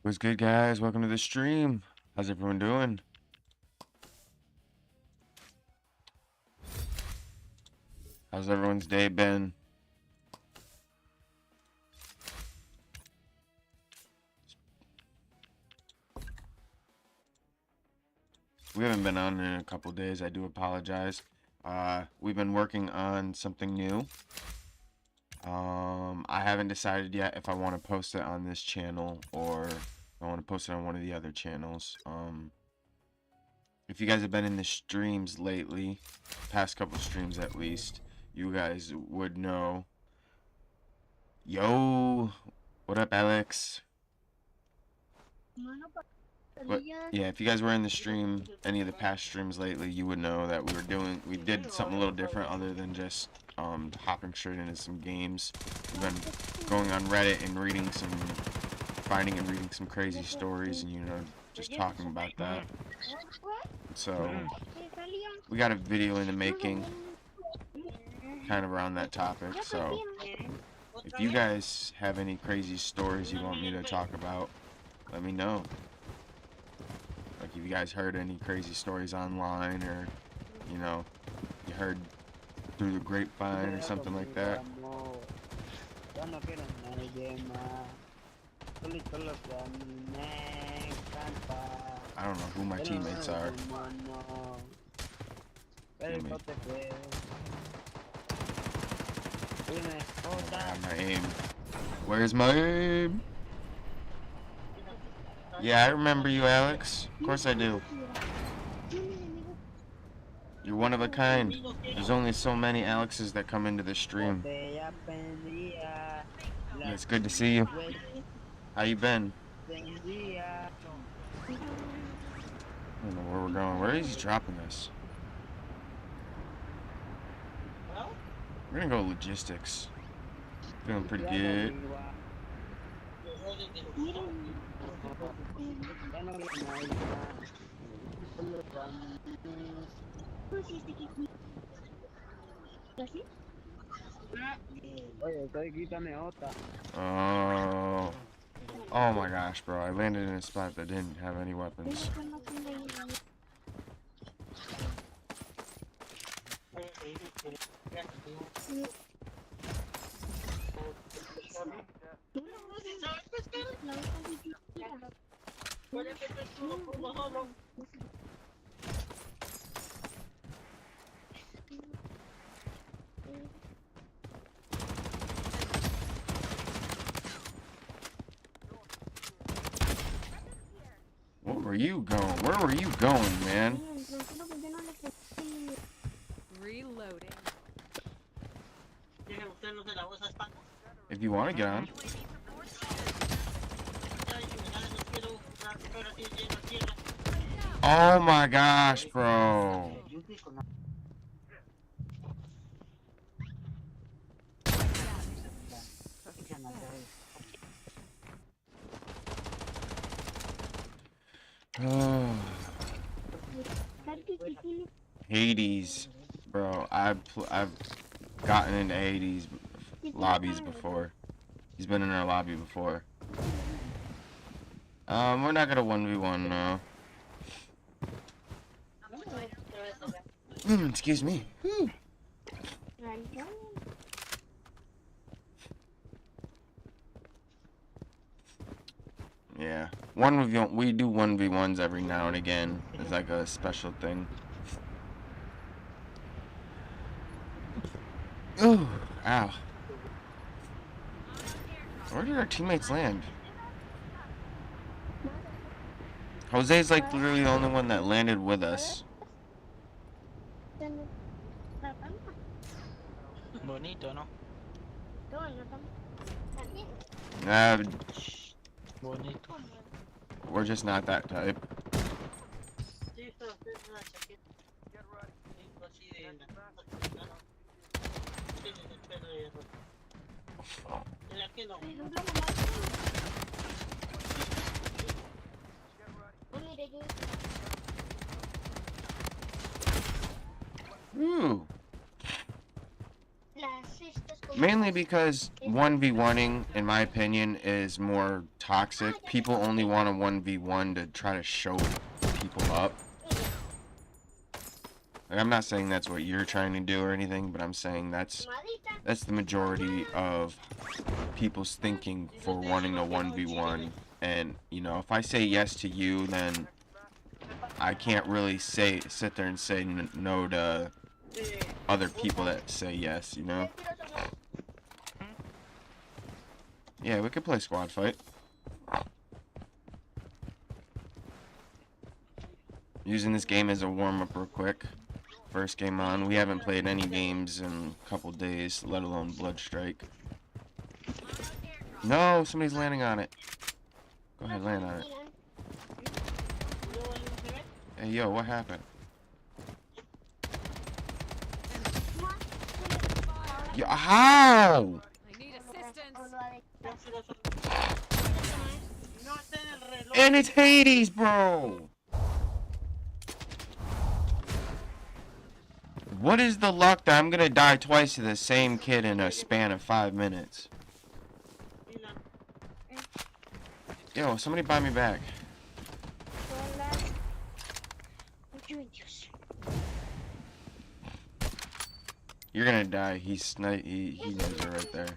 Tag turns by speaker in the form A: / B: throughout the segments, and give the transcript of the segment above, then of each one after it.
A: What's good, guys? Welcome to the stream. How's everyone doing? How's everyone's day been? We haven't been on in a couple days. I do apologize. We've been working on something new. I haven't decided yet if I want to post it on this channel or if I want to post it on one of the other channels. If you guys have been in the streams lately, past couple streams at least, you guys would know. Yo, what up, Alex? But yeah, if you guys were in the stream, any of the past streams lately, you would know that we did something a little different other than just hopping straight into some games. We've been going on Reddit and finding and reading some crazy stories, and just talking about that. So we got a video in the making, kind of around that topic. So if you guys have any crazy stories you want me to talk about, let me know. Like, if you guys heard any crazy stories online, or you heard through the grapevine or something like that. I don't know who my teammates are. My aim. Where's my aim? Yeah, I remember you, Alex. Of course I do. You're one of a kind. There's only so many Alexes that come into the stream. It's good to see you. How you been? I don't know where we're going. Where is he dropping us? We're gonna go logistics. Feeling pretty good. Oh my gosh, bro. I landed in a spot that didn't have any weapons. Where were you going? Where were you going, man?
B: Reloading.
A: If you want to get on. Oh my gosh, bro. Oh. Hades, bro. I've gotten into Hades lobbies before. He's been in our lobby before. We're not gonna 1v1 now. Excuse me. Whew. Yeah, we do 1v1s every now and again. It's like a special thing. Ooh, ow. Where did our teammates land? Jose's like literally the only one that landed with us.
C: Bonito, ¿no? Bonito.
A: We're just not that type. Ooh. Mainly because 1v1ing, in my opinion, is more toxic. People only want a 1v1 to try to show people up. Like, I'm not saying that's what you're trying to do or anything, but I'm saying that's the majority of people's thinking for wanting a 1v1. And, you know, if I say yes to you, then I can't really sit there and say no to other people that say yes, you know? Yeah, we could play squad fight. Using this game as a warm-up real quick. First game on. We haven't played any games in a couple days, let alone Bloodstrike. No, somebody's landing on it. Go ahead, land on it. Hey, yo, what happened? Yo, how?
B: I need assistance.
A: And it's Hades, bro! What is the luck that I'm gonna die twice to the same kid in a span of 5 minutes? Yo, somebody buy me back. You're gonna die. He knows it right there.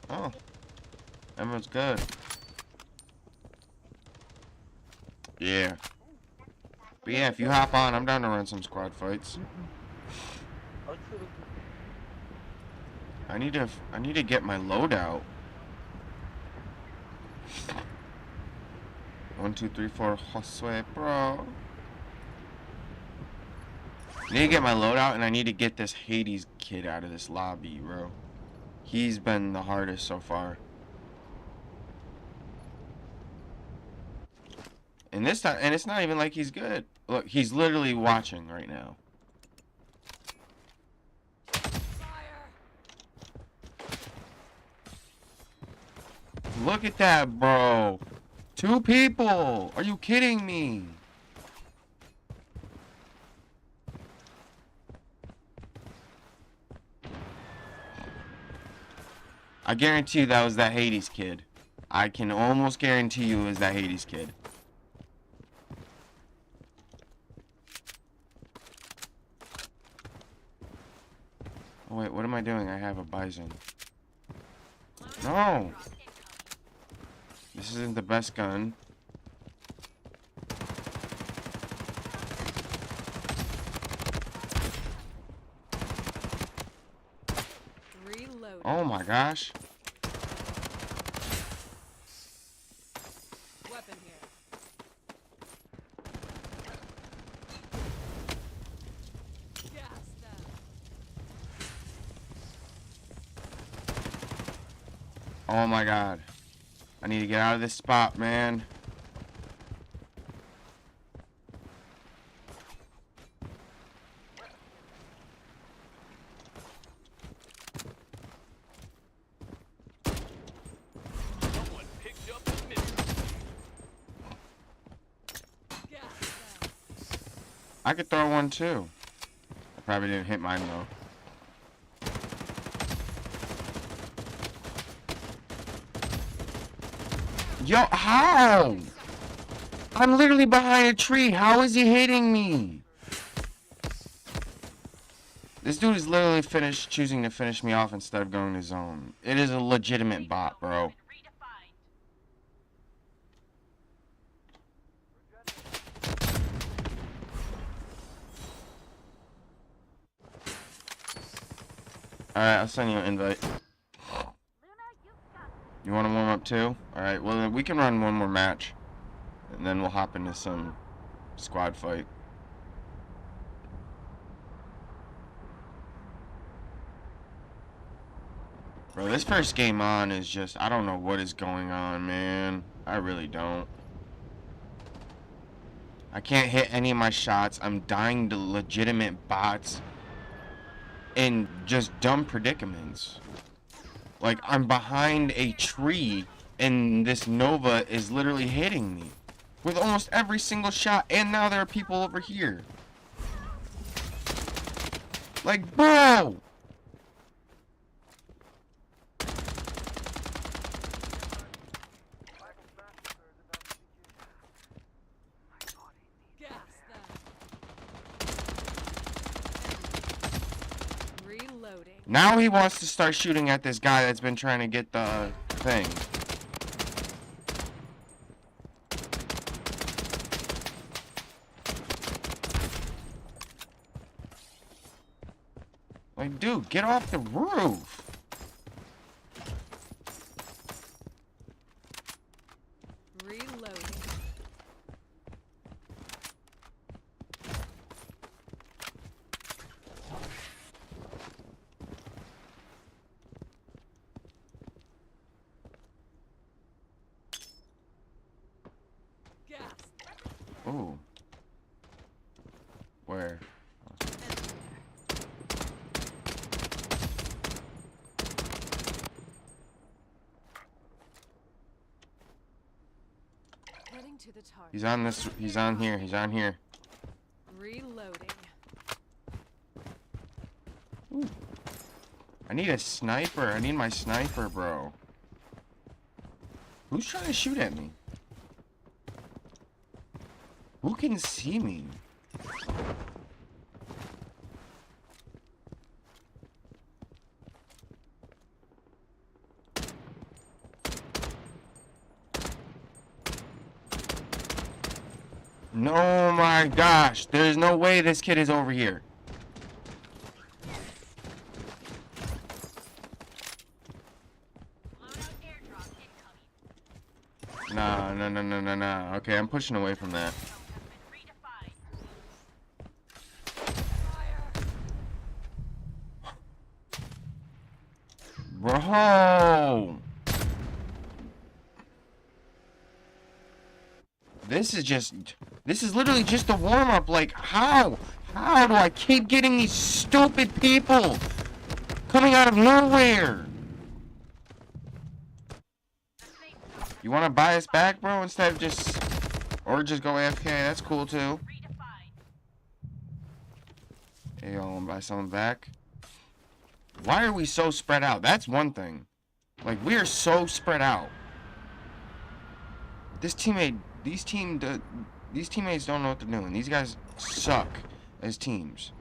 A: Oh. Everyone's good. Yeah. But yeah, if you hop on, I'm down to run some squad fights. I need to get my loadout. 1, 2, 3, 4, Josue, bro. I need to get my loadout, and I need to get this Hades kid out of this lobby, bro. He's been the hardest so far. And this time, and it's not even like he's good. Look, he's literally watching right now. Look at that, bro. 2 people. Are you kidding me? I guarantee you that was that Hades kid. I can almost guarantee you it was that Hades kid. Oh wait, what am I doing? I have a Bison. No! This isn't the best gun.
B: Reload.
A: Oh my gosh.
B: Weapon here. Gas them.
A: Oh my god. I need to get out of this spot, man.
D: Someone picked up the mission.
B: Gas them.
A: I could throw one too. I probably didn't hit mine though. Yo, how? I'm literally behind a tree. How is he hitting me? This dude is literally choosing to finish me off instead of going to zone. It is a legitimate bot, bro. Alright, I'll send you an invite. You want to warm up too? Alright, well, we can run one more match. And then we'll hop into some squad fight. Bro, this first game on is just, I don't know what is going on, man. I really don't. I can't hit any of my shots. I'm dying to legitimate bots. In just dumb predicaments. Like, I'm behind a tree, and this Nova is literally hitting me. With almost every single shot, and now there are people over here. Like, bro! Now he wants to start shooting at this guy that's been trying to get the thing. Like, dude, get off the roof.
B: Reloading. Gas.
A: Ooh. Where?
B: Heading to the target.
A: He's on this. He's on here. He's on here.
B: Reloading.
A: Ooh. I need a sniper. I need my sniper, bro. Who's trying to shoot at me? Who can see me? No, my gosh. There's no way this kid is over here. Nah, no, no, no, no, no. Okay, I'm pushing away from that. Bro! This is literally just a warm-up. Like, how? How do I keep getting these stupid people coming out of nowhere? You want to buy us back, bro, instead of just... Or just go AFK, that's cool, too. Hey, y'all want to buy someone back? Why are we so spread out? That's one thing. Like, we are so spread out. These teammates don't know what they're doing. These guys suck as teams.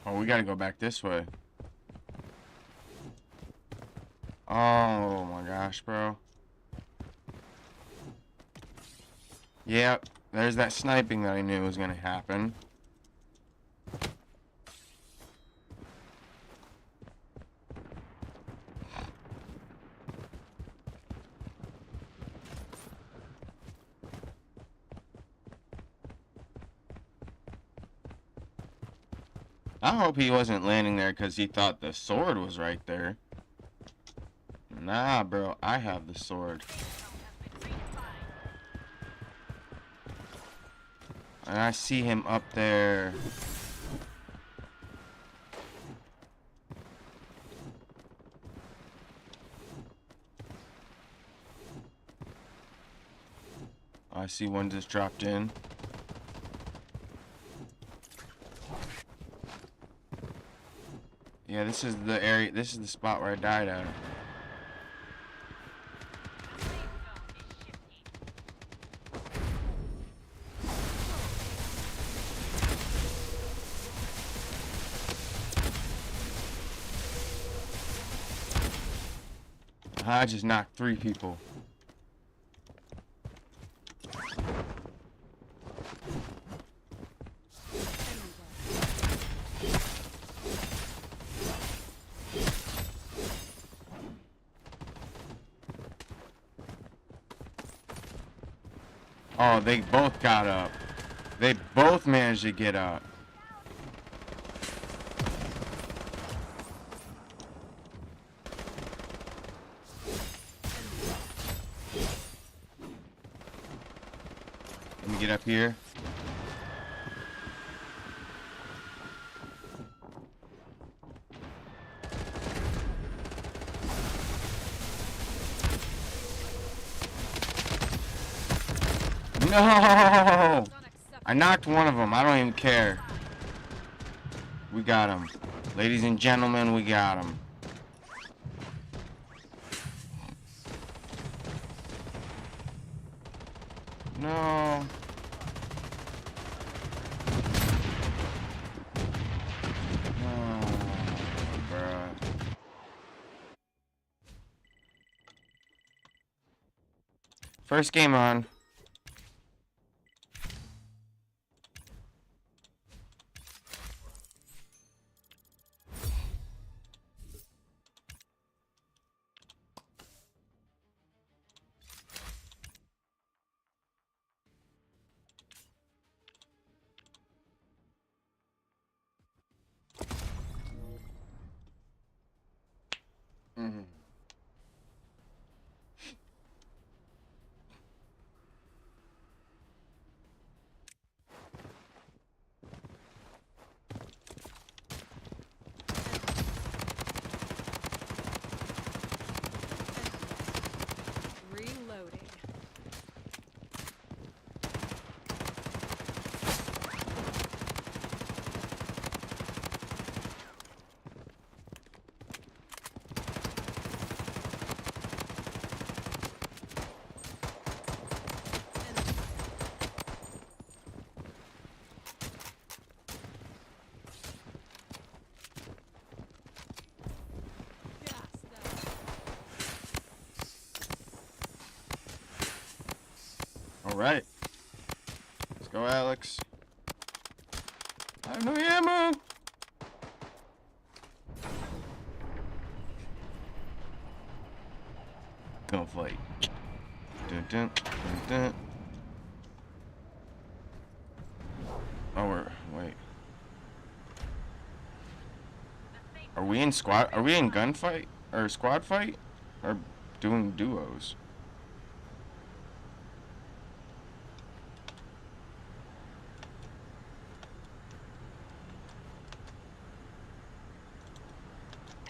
A: Oh, we gotta go back this way. Oh my gosh, bro. Yep, there's that sniping that I knew was gonna happen. I hope he wasn't landing there because he thought the sword was right there. Nah, bro, I have the sword. And I see him up there. I see one just dropped in. Yeah, this is the area, this is the spot where I died at. I just knocked 3 people. Oh, they both got up. They both managed to get up. Let me get up here. No! I knocked one of them. I don't even care. We got him. Ladies and gentlemen, we got him. No. Oh, bruh. First game on. Mm-hmm.
B: Reloading. Gas them.
A: All right. Let's go, Alex. I have no ammo. Gonna fight. Dun, dun, dun, dun. Oh, wait. Are we in squad? Are we in gunfight or squad fight, or doing duos?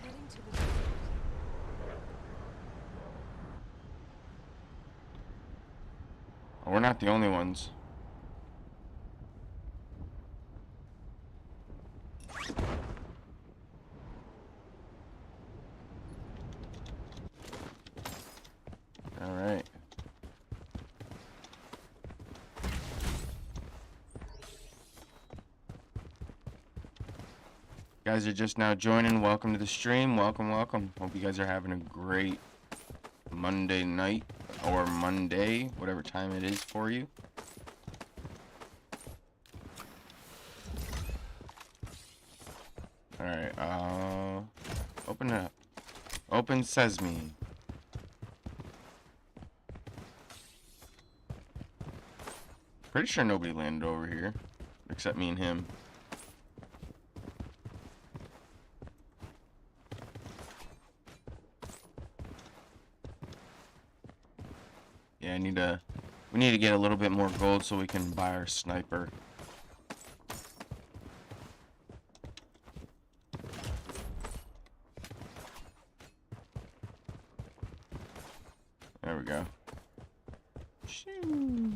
B: Heading to the target.
A: Oh, we're not the only ones. All right. Guys are just now joining. Welcome to the stream. Welcome, welcome. Hope you guys are having a great Monday night or Monday, whatever time it is for you. All right. Open it up. Open sesame. Pretty sure nobody landed over here, except me and him. Yeah, we need to get a little bit more gold so we can buy our sniper. There we go. Shoo.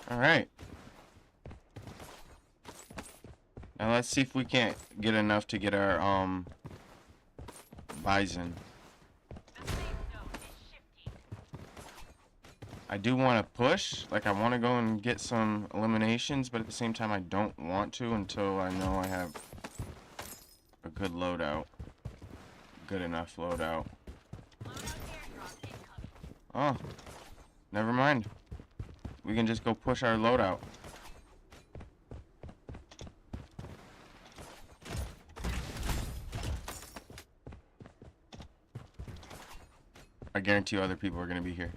A: All right. Now let's see if we can't get enough to get our bison. I do want to push, like I want to go and get some eliminations, but at the same time I don't want to until I know I have a good loadout. Good enough loadout. Oh, never mind. We can just go push our loadout. I guarantee you other people are going to be here.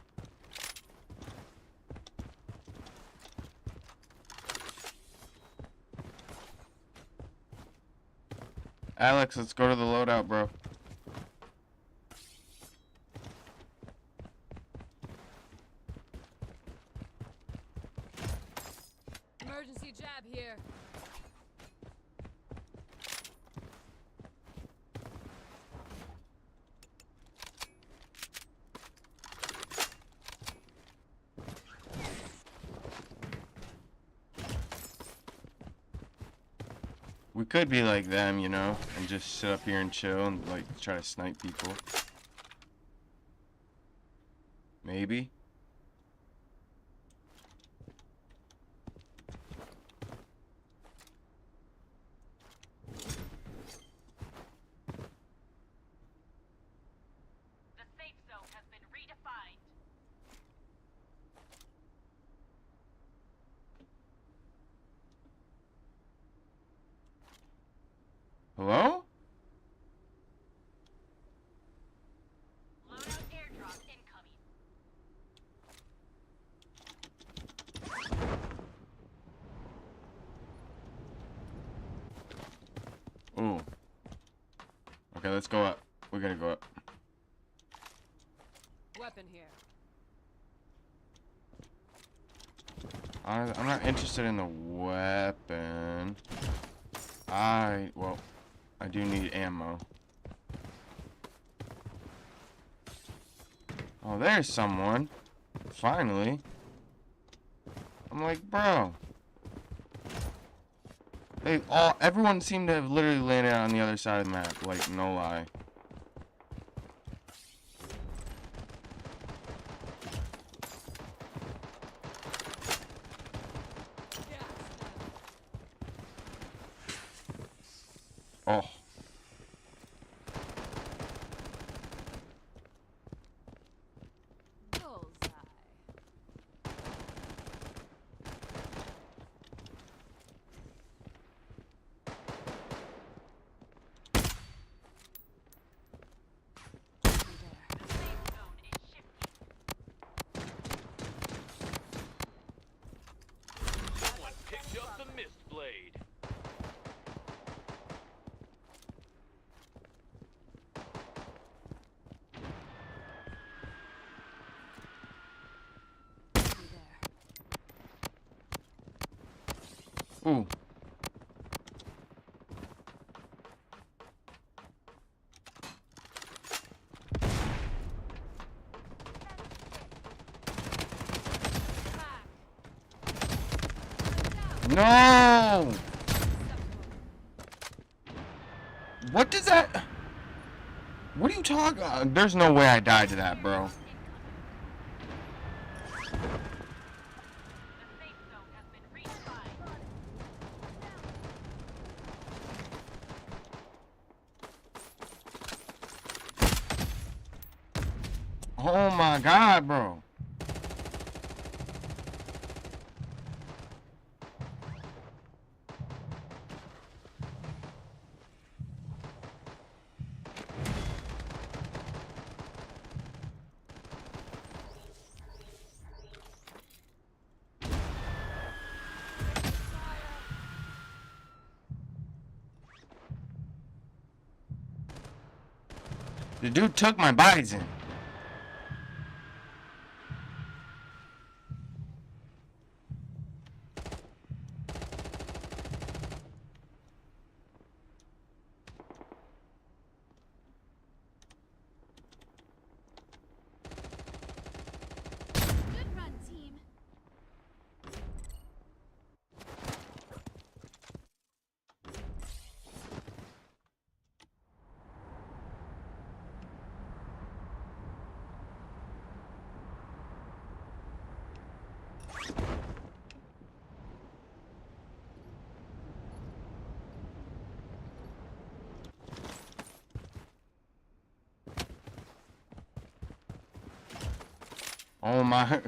A: Alex, let's go to the loadout, bro.
B: Emergency jab here.
A: could be like them, you know, and just sit up here and chill and like try to snipe people. Maybe.
E: The safe zone has been redefined.
A: Hello?
E: Loadout airdrop incoming.
A: Ooh. Okay, let's go up. We're gonna go up.
B: Weapon here.
A: I'm not interested in the weapon. Well, I do need ammo. Oh, there's someone. Finally. I'm like, bro. Everyone seemed to have literally landed on the other side of the map. Like, no lie. Oh.
B: Bullseye. There.
E: The safe zone is shifting.
D: Someone picked up the mist blade.
B: There.
A: Ooh. No! What does that... What are you talking... there's no way I died to that, bro.
E: The safe zone has been redefined.
A: Oh my god, bro. The dude took my bison.
B: Good run, team.
A: Oh my...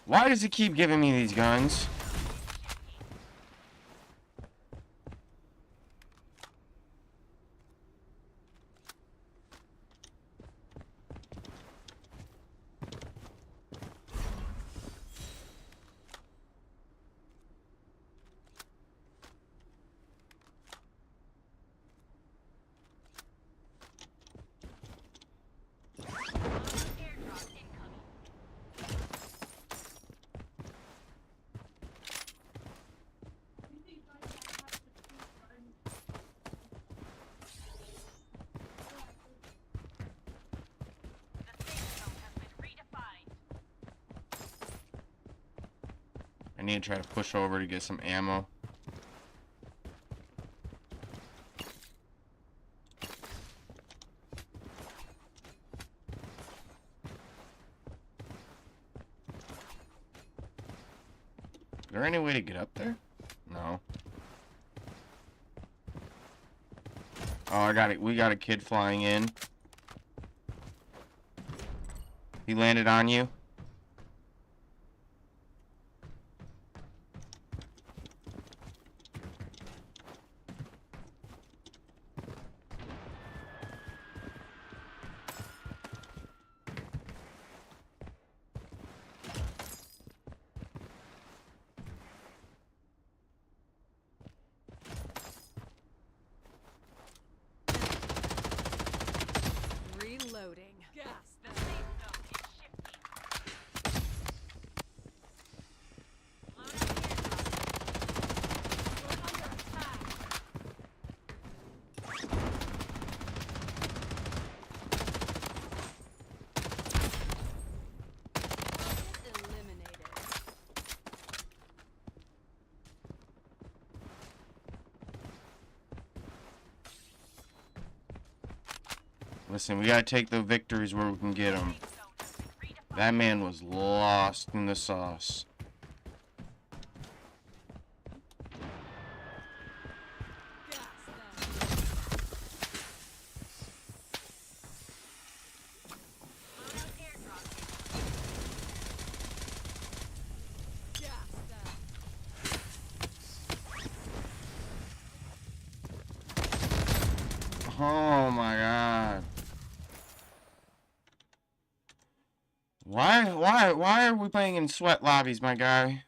A: Why does he keep giving me these guns?
E: Loadout airdrop incoming. The safe zone has been redefined.
A: I need to try to push over to get some ammo. there any way to get up there? No. Oh, I got it. We got a kid flying in. He landed on you.
B: Reloading. Gas.
E: The safe zone is shifting. Loading airdrop. We're under attack.
B: Eliminated.
A: Listen, we gotta take the victories where we can get them.
E: Safe zone has been redefined.
A: That man was lost in the sauce.
B: Gas them.
E: Loadout airdrop.
B: Gas them.
A: Oh my god. Why are we playing in sweat lobbies, my guy?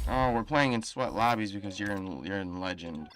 A: Oh, we're playing in sweat lobbies because you're in Legend.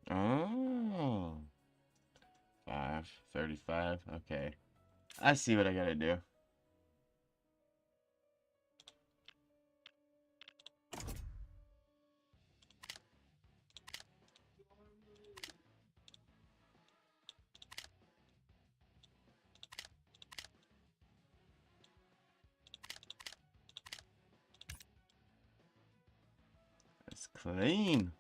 A: Oh. 5:35. Okay. I see what I gotta do. It's clean.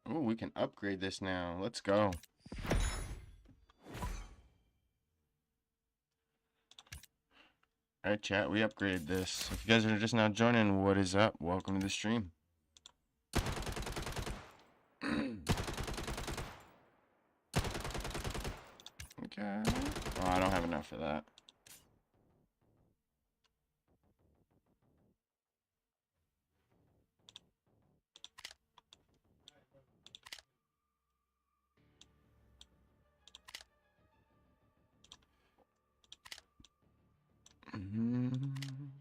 A: Oh, we can upgrade this now. Let's go. Alright, chat, we upgraded this. If you guys are just now joining, what is up? Welcome to the stream. Okay. Oh, I don't have enough for that. Mhm.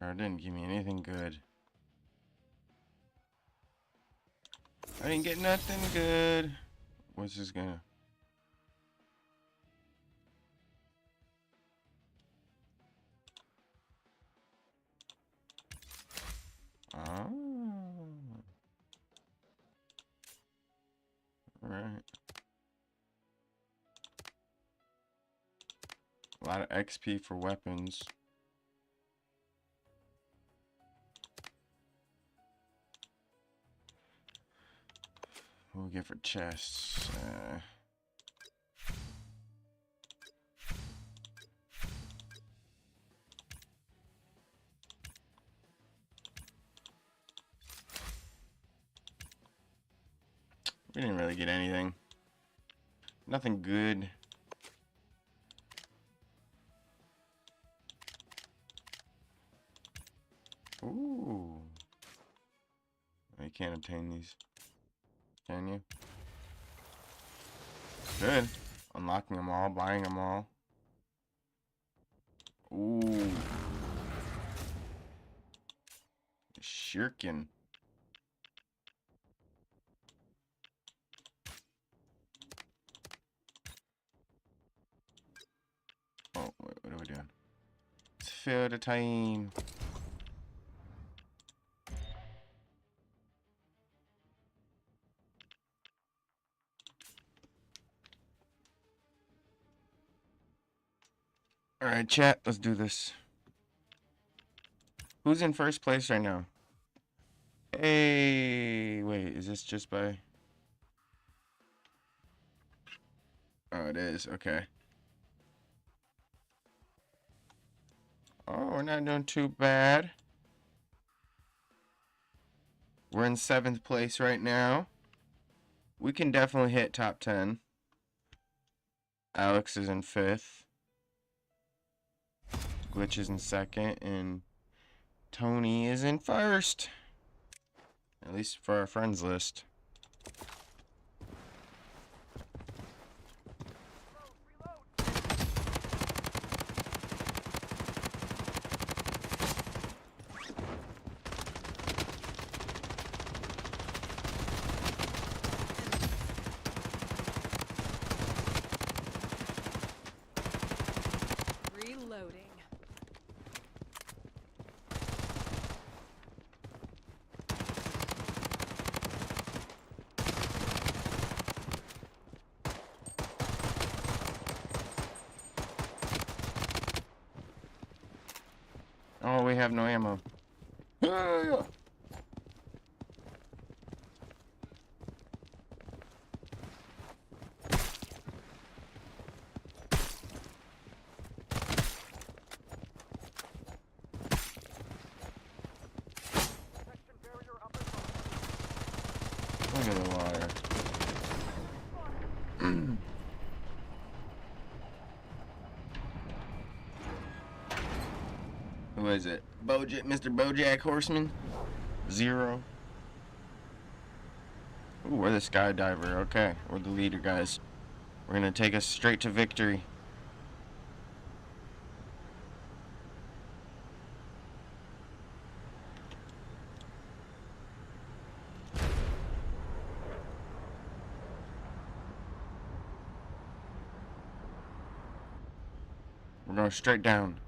A: Or it didn't give me anything good. I didn't get nothing good. What's this gonna? Oh. Right. A lot of XP for weapons. What do we get for chests? We didn't really get anything. Nothing good. Ooh. You can't obtain these. Can you? Good. Unlocking them all, buying them all. Ooh. Shuriken. Oh, wait, what are we doing? It's fill the time. Alright, chat, let's do this. Who's in first place right now? Hey, wait, is this just by... Oh, it is, okay. Oh, we're not doing too bad. We're in 7th place right now. We can definitely hit top 10. Alex is in 5th. Glitch is in 2nd, and Tony is in 1st. At least for our friends list.
B: Reloading.
A: Oh, we have no ammo. Ah! Look at the water. Who is it? Mr. Bojack Horseman? 0. Ooh, we're the skydiver. Okay, we're the leader, guys. We're gonna take us straight to victory. We're going straight down.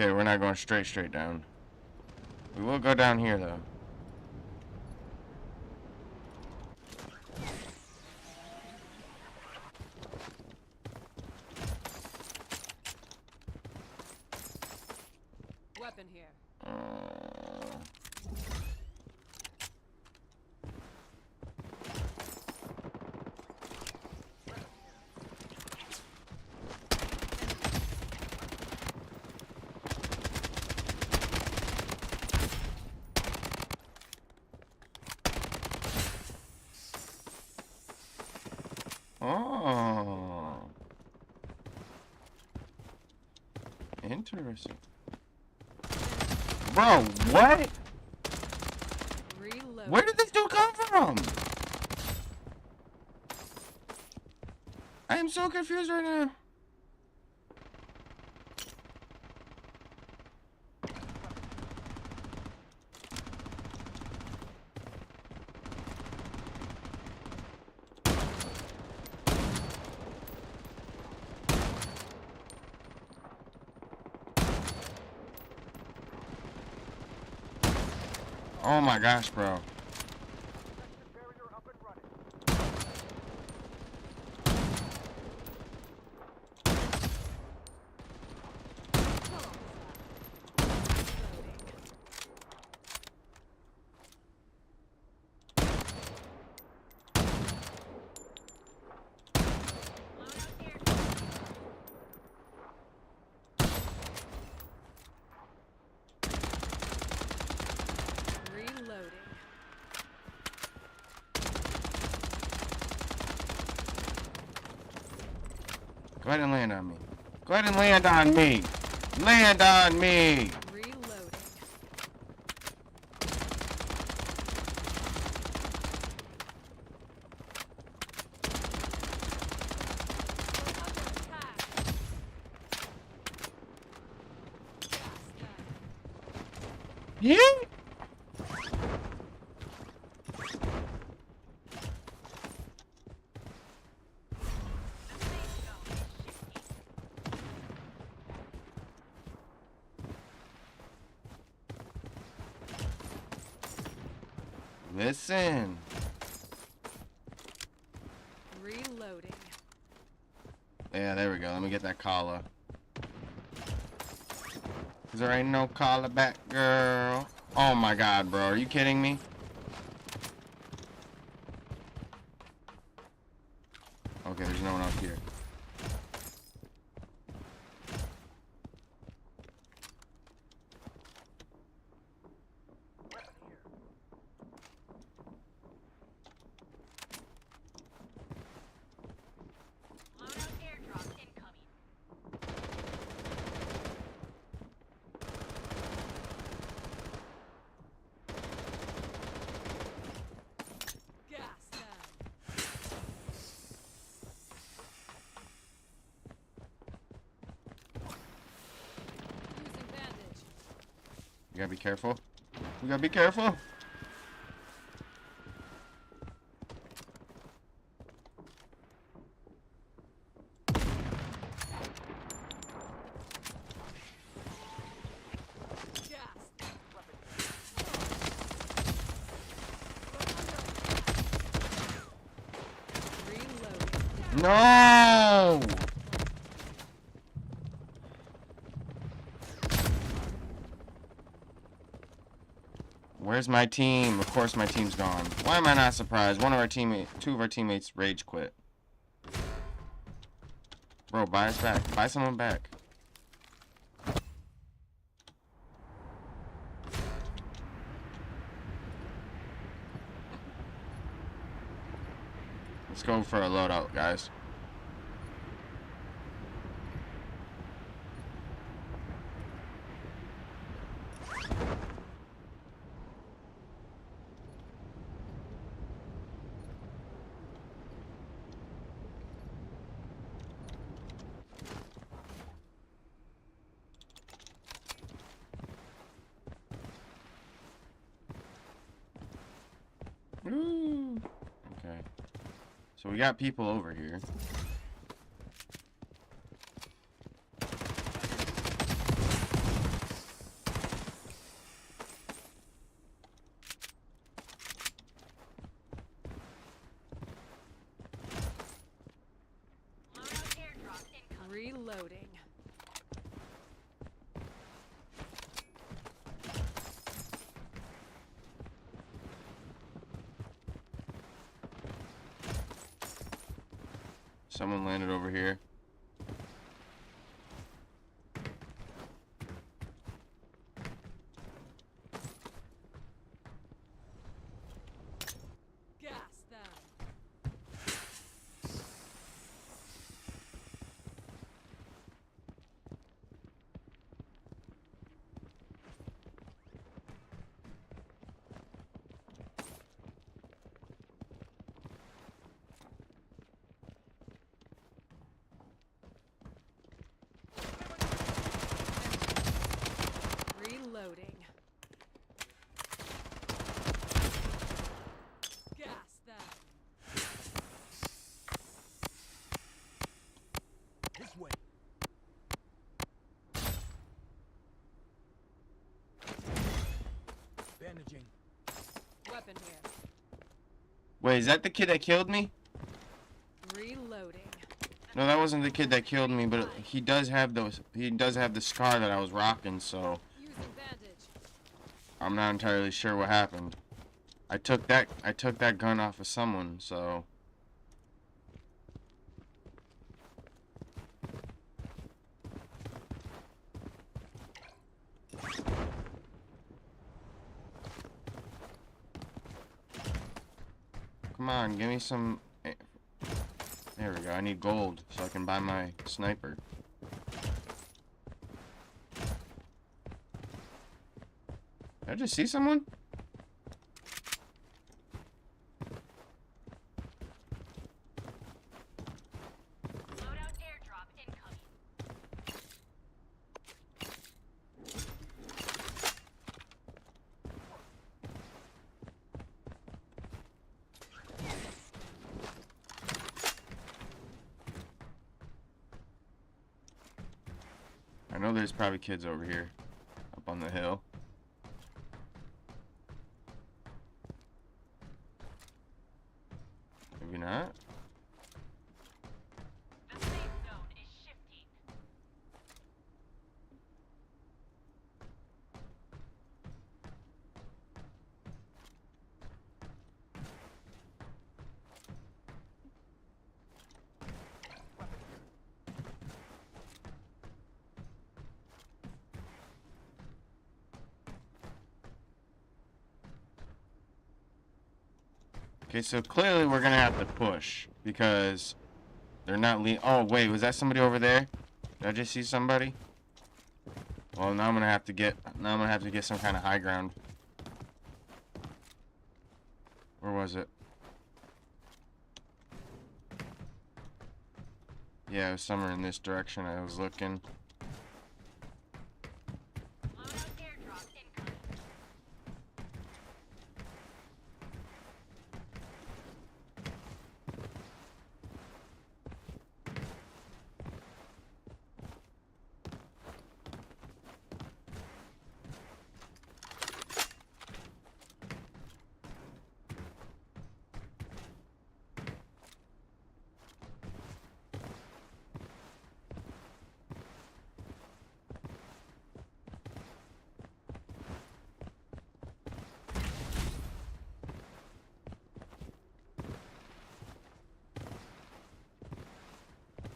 A: okay, we're not going straight down. We will go down here, though.
B: Weapon here.
A: Oh. Interesting. Bro, what?
B: Reload.
A: Where did this dude come from? I am so confused right now. Oh my gosh, bro.
B: Reloading.
A: Go ahead and land on me. Go ahead and land on me. Land on me.
B: Reloading.
A: Yeah. Listen.
B: Reloading.
A: Yeah, there we go. Let me get that collar. Cause there ain't no collar back, girl. Oh my god, bro. Are you kidding me? Okay, there's no one else here.
E: Loadout airdrop incoming.
B: Gas down. Using bandage.
A: You gotta be careful. You gotta be careful.
B: Gas. Reloading.
A: No! Where's my team? Of course my team's gone. Why am I not surprised? Two of our teammates rage quit. Bro, buy us back. Buy someone back. Let's go for a loadout, guys. Ooh. Okay. So we got people over here. Someone landed over here.
B: Gas them. Reloading. Gas them.
F: This way. Bandaging.
B: Weapon here.
A: Wait, is that the kid that killed me?
B: Reloading.
A: No, that wasn't the kid that killed me, but he does have those. He does have the scar that I was rocking, so
B: Using bandage.
A: I'm not entirely sure what happened. I took that gun off of someone, so come on, give me some. There we go. I need gold so I can buy my sniper. Did I just see someone?
E: Loadout airdrop incoming.
A: I know there's probably kids over here, up on the hill. Maybe not.
E: The safe zone is shifting.
A: Okay, so clearly we're gonna have to push because they're not oh wait, was that somebody over there? Did I just see somebody? Well, now I'm gonna have to get some kind of high ground. Where was it? Yeah, it was somewhere in this direction I was looking.
E: Loadout airdrop incoming.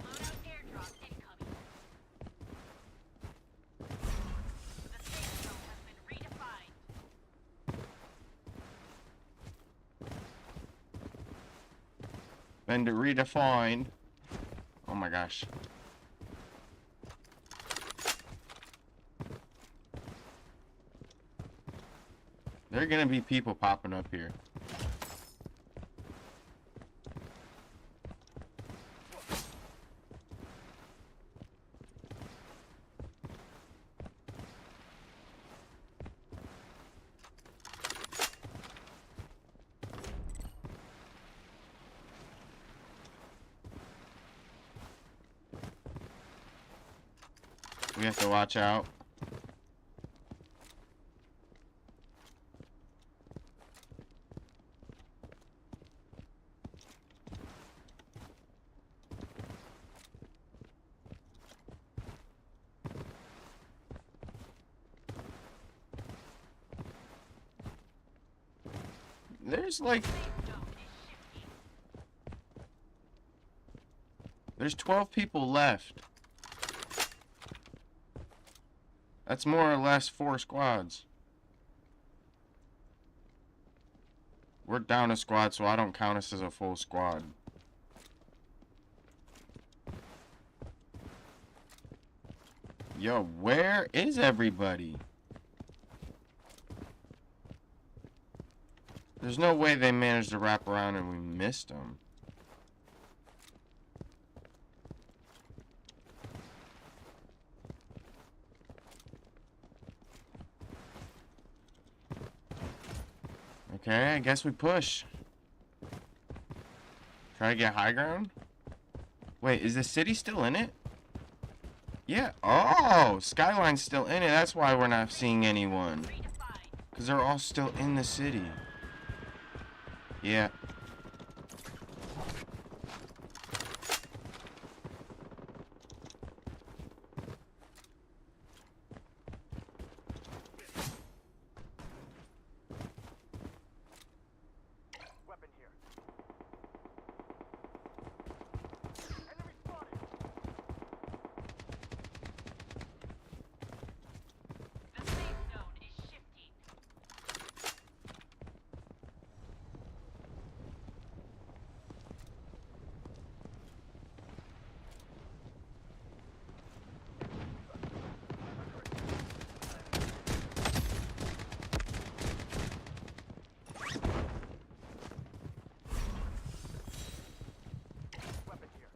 E: Loadout airdrop incoming. The safe zone has been redefined.
A: Been redefined. Oh my gosh. There are gonna be people popping up here. We have to watch out. There's like
E: Safe zone is shifting.
A: There's 12 people left. That's more or less 4 squads. We're down a squad, so I don't count us as a full squad. Yo, where is everybody? There's no way they managed to wrap around and we missed them. Okay, I guess we push. Try to get high ground? Wait, is the city still in it? Yeah. Oh, Skyline's still in it. That's why we're not seeing anyone. Because they're all still in the city. Yeah.
F: Weapon here. Enemy spotted.
E: The safe zone is shifting.
F: Weapon here.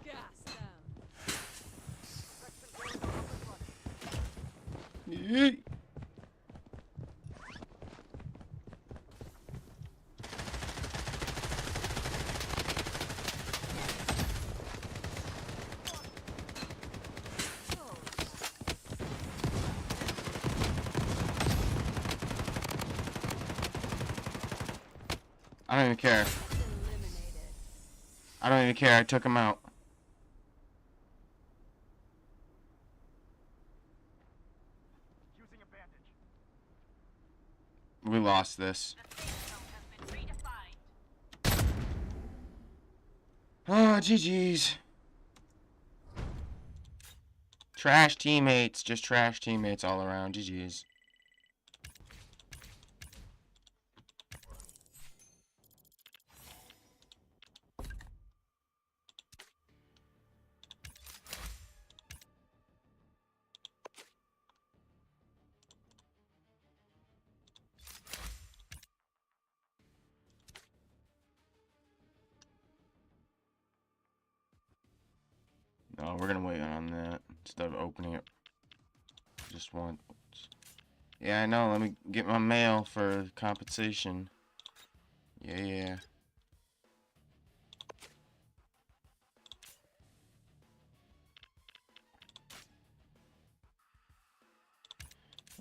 B: Gas them.
F: Section corridor up and running.
A: Yeet. I don't even care.
B: Eliminated.
A: I don't even care. I took him out.
F: Using a bandage.
A: We lost this.
E: The safe zone has been redefined.
A: Oh, GG's. Trash teammates. Just trash teammates all around. GG's. No, we're gonna wait on that instead of opening it just once. Yeah, I know. Let me get my mail for compensation. Yeah.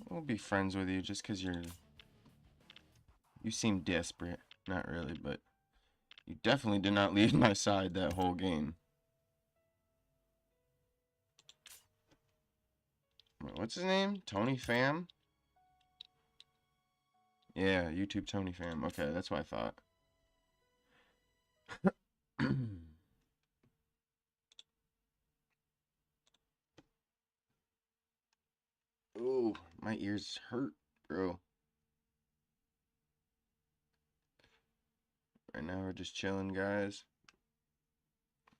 A: We'll be friends with you just because you seem desperate. Not really, but you definitely did not leave my side that whole game. What's his name? Tony Pham? Yeah, YouTube Tony Pham. Okay, that's what I thought. Ooh, my ears hurt, bro. Right now we're just chilling, guys.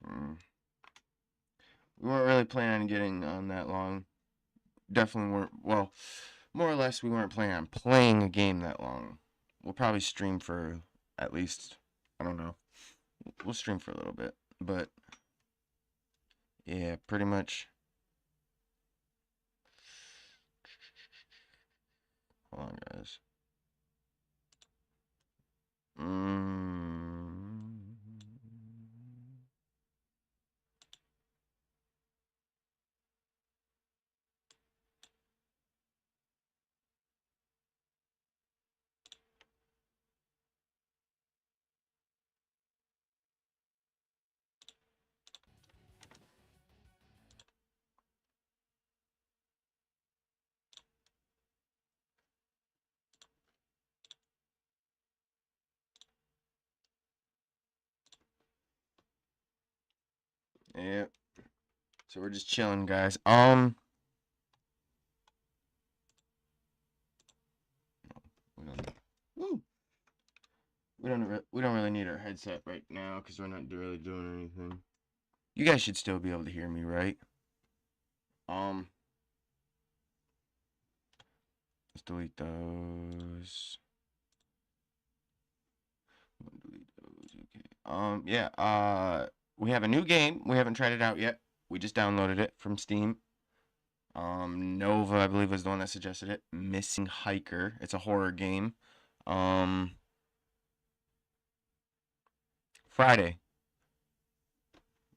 A: We weren't really planning on getting on that long. Definitely weren't. Well, more or less, we weren't planning on playing a game that long. We'll probably stream for at least, I don't know. We'll stream for a little bit, but yeah, pretty much. Hold on, guys. Yeah. So we're just chilling, guys. We don't. Woo. We don't really need our headset right now because we're not really doing anything. You guys should still be able to hear me, right? Let's delete those. Delete those. Okay. Yeah. We have a new game. We haven't tried it out yet. We just downloaded it from Steam. Nova, I believe, was the one that suggested it. Missing Hiker. It's a horror game. Friday.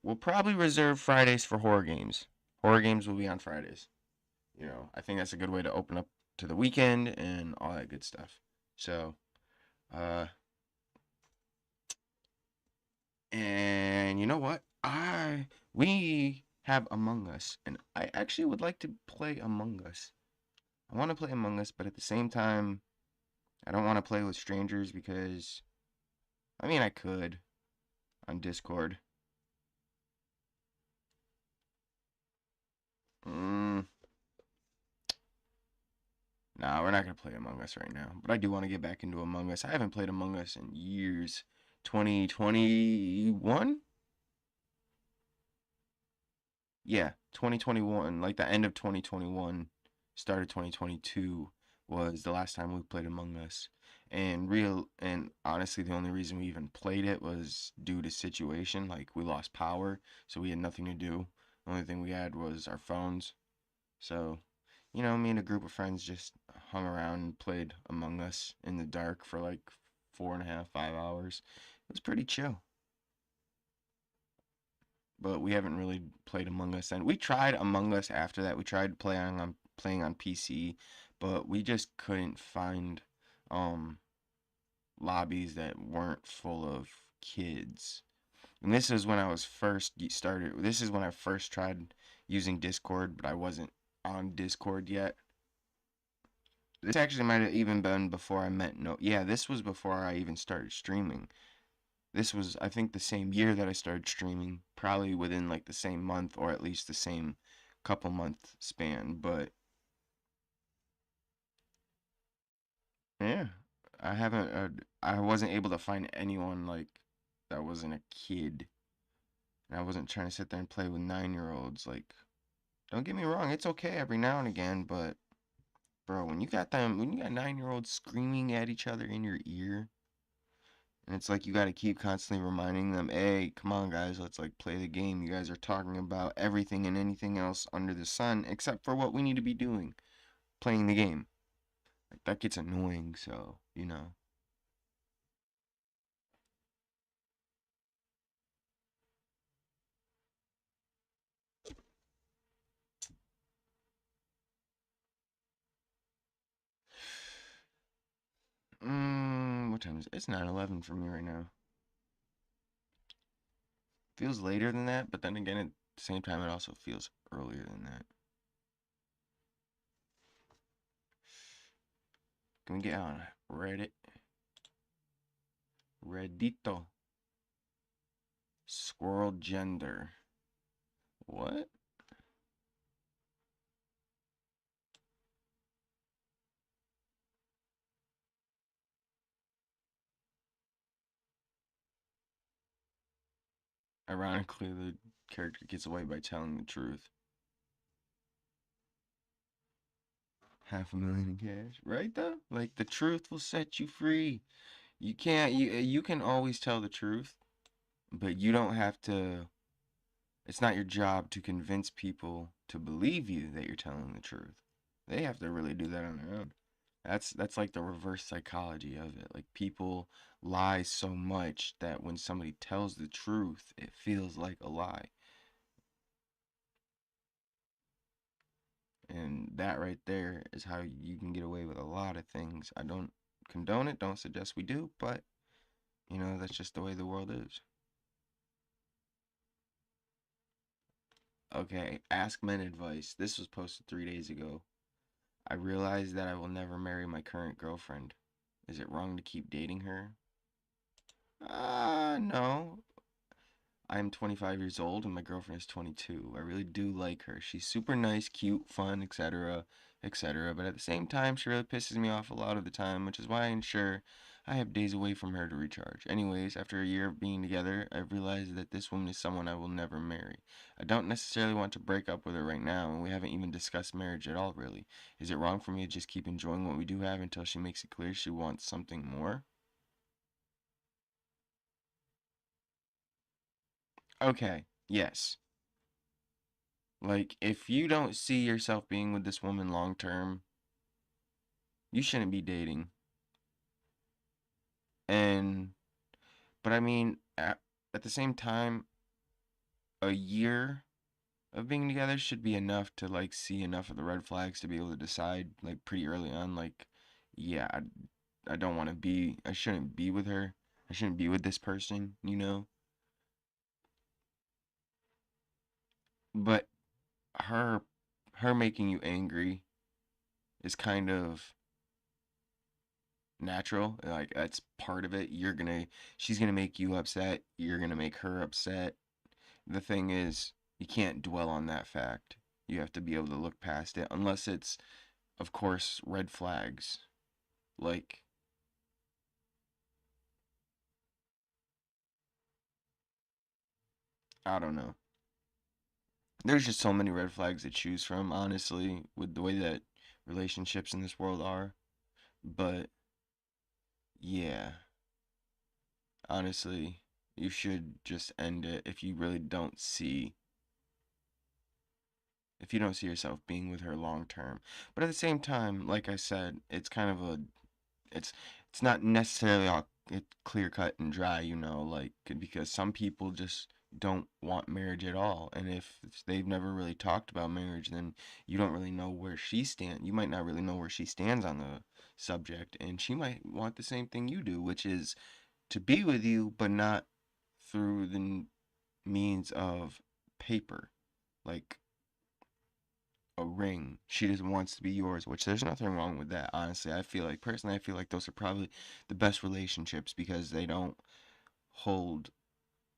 A: We'll probably reserve Fridays for horror games. Horror games will be on Fridays. You know, I think that's a good way to open up to the weekend and all that good stuff. So, and you know what? We have Among Us, and I actually would like to play Among Us. I want to play Among Us, but at the same time, I don't want to play with strangers because, I mean, I could on Discord. Nah, we're not gonna play Among Us right now. But I do want to get back into Among Us. I haven't played Among Us in years. 2021? Yeah, 2021. Like the end of 2021, start of 2022 was the last time we played Among Us. And honestly, the only reason we even played it was due to situation. Like we lost power, so we had nothing to do. The only thing we had was our phones. So, you know, me and a group of friends just hung around and played Among Us in the dark for like 4.5, 5 hours. It was pretty chill. But we haven't really played Among Us. And we tried Among Us after that. We tried playing on PC, but we just couldn't find lobbies that weren't full of kids. And this is when I was first started. This is when I first tried using Discord, but I wasn't on Discord yet. This actually might have even been before I met yeah, this was before I even started streaming. This was, I think, the same year that I started streaming, probably within like the same month or at least the same couple month span, but yeah, I wasn't able to find anyone like that wasn't a kid. And I wasn't trying to sit there and play with 9-year-olds. Like, don't get me wrong, it's okay every now and again, but bro, when you got 9-year-olds screaming at each other in your ear, and it's like you got to keep constantly reminding them, hey, come on, guys, let's like play the game. You guys are talking about everything and anything else under the sun except for what we need to be doing, playing the game. Like, that gets annoying, so, you know. What time is it? It's 9:11 for me right now. Feels later than that, but then again, at the same time, it also feels earlier than that. Can we get on Reddit? Reddito. Squirrel gender. What? Ironically, the character gets away by telling the truth. 500,000 in cash, right though? Like the truth will set you free. You can always tell the truth, but you don't have to. It's not your job to convince people to believe you that you're telling the truth. They have to really do that on their own. That's like the reverse psychology of it. Like people lie so much that when somebody tells the truth, it feels like a lie. And that right there is how you can get away with a lot of things. I don't condone it, don't suggest we do, but you know, that's just the way the world is. Okay, ask men advice. This was posted 3 days ago. I realize that I will never marry my current girlfriend. Is it wrong to keep dating her? No. I'm 25 years old and my girlfriend is 22. I really do like her. She's super nice, cute, fun, etc., etc. But at the same time, she really pisses me off a lot of the time, which is why I ensure I have days away from her to recharge. Anyways, after a year of being together, I've realized that this woman is someone I will never marry. I don't necessarily want to break up with her right now, and we haven't even discussed marriage at all, really. Is it wrong for me to just keep enjoying what we do have until she makes it clear she wants something more? Okay, yes. Like, if you don't see yourself being with this woman long term, you shouldn't be dating. And, but I mean, at the same time, a year of being together should be enough to, like, see enough of the red flags to be able to decide, like, pretty early on, like, yeah, I don't want to be, I shouldn't be with her. I shouldn't be with this person, you know? But her, her making you angry is kind of natural. Like, that's part of it. She's gonna make you upset. You're gonna make her upset. The thing is, you can't dwell on that fact. You have to be able to look past it, unless it's, of course, red flags. Like, I don't know. There's just so many red flags to choose from, honestly, with the way that relationships in this world are. But, yeah, honestly, you should just end it if you don't see yourself being with her long term. But at the same time, like I said, it's kind of it's it's not necessarily all clear cut and dry, like, because some people just don't want marriage at all. And if they've never really talked about marriage, then you don't really know where she stands. You might not really know where she stands on the subject, and she might want the same thing you do, which is to be with you, but not through the means of paper. Like, a ring. She just wants to be yours, which there's nothing wrong with that, honestly. I feel like those are probably the best relationships because they don't hold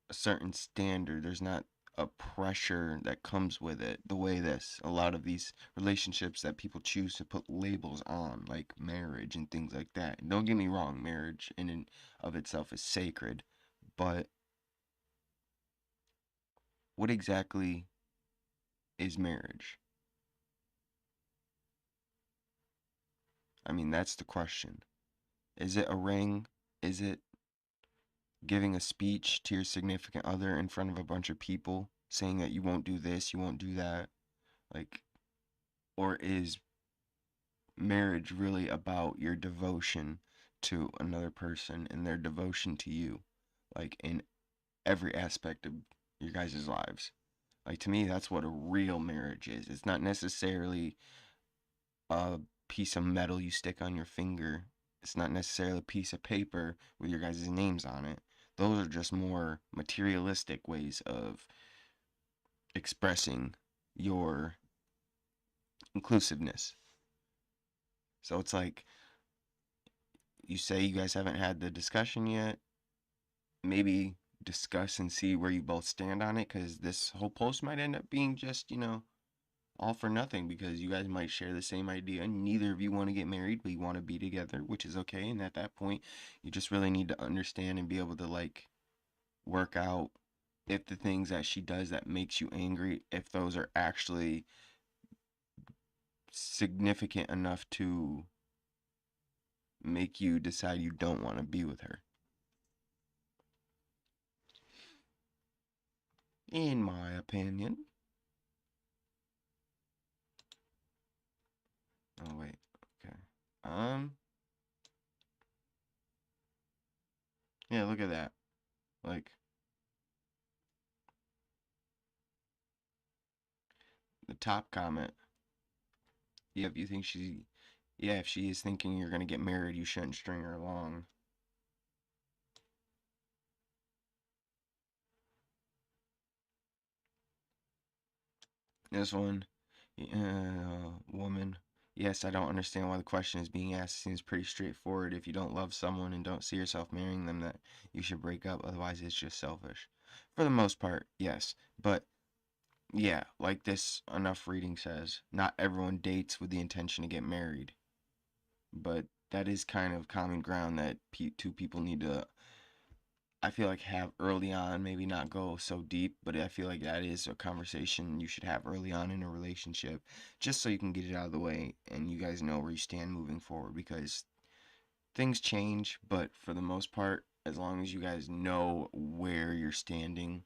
A: a certain standard. There's not a pressure that comes with it the way this a lot of these relationships that people choose to put labels on, like marriage and things like that. And don't get me wrong, marriage in and of itself is sacred, but what exactly is marriage? I mean, that's the question. Is it a ring? Is it giving a speech to your significant other in front of a bunch of people saying that you won't do this, you won't do that? Like, or is marriage really about your devotion to another person and their devotion to you, like in every aspect of your guys' lives? Like, to me, that's what a real marriage is. It's not necessarily a piece of metal you stick on your finger. It's not necessarily a piece of paper with your guys' names on it. Those are just more materialistic ways of expressing your inclusiveness. So it's like, you say you guys haven't had the discussion yet. Maybe discuss and see where you both stand on it, because this whole post might end up being just, all for nothing, because you guys might share the same idea and neither of you want to get married, but you want to be together, which is okay. And at that point, you just really need to understand and be able to, like, work out if the things that she does that makes you angry, if those are actually significant enough to make you decide you don't want to be with her. In my opinion. Oh, wait. Okay. Yeah, look at that. Like, the top comment. Yeah, if she is thinking you're gonna get married, you shouldn't string her along. This one, woman. Yes, I don't understand why the question is being asked. It seems pretty straightforward. If you don't love someone and don't see yourself marrying them, that you should break up. Otherwise, it's just selfish. For the most part, yes. But yeah, like this enough reading says, not everyone dates with the intention to get married. But that is kind of common ground that two people need to, I feel like, have early on. Maybe not go so deep, but I feel like that is a conversation you should have early on in a relationship, just so you can get it out of the way and you guys know where you stand moving forward. Because things change, but for the most part, as long as you guys know where you're standing,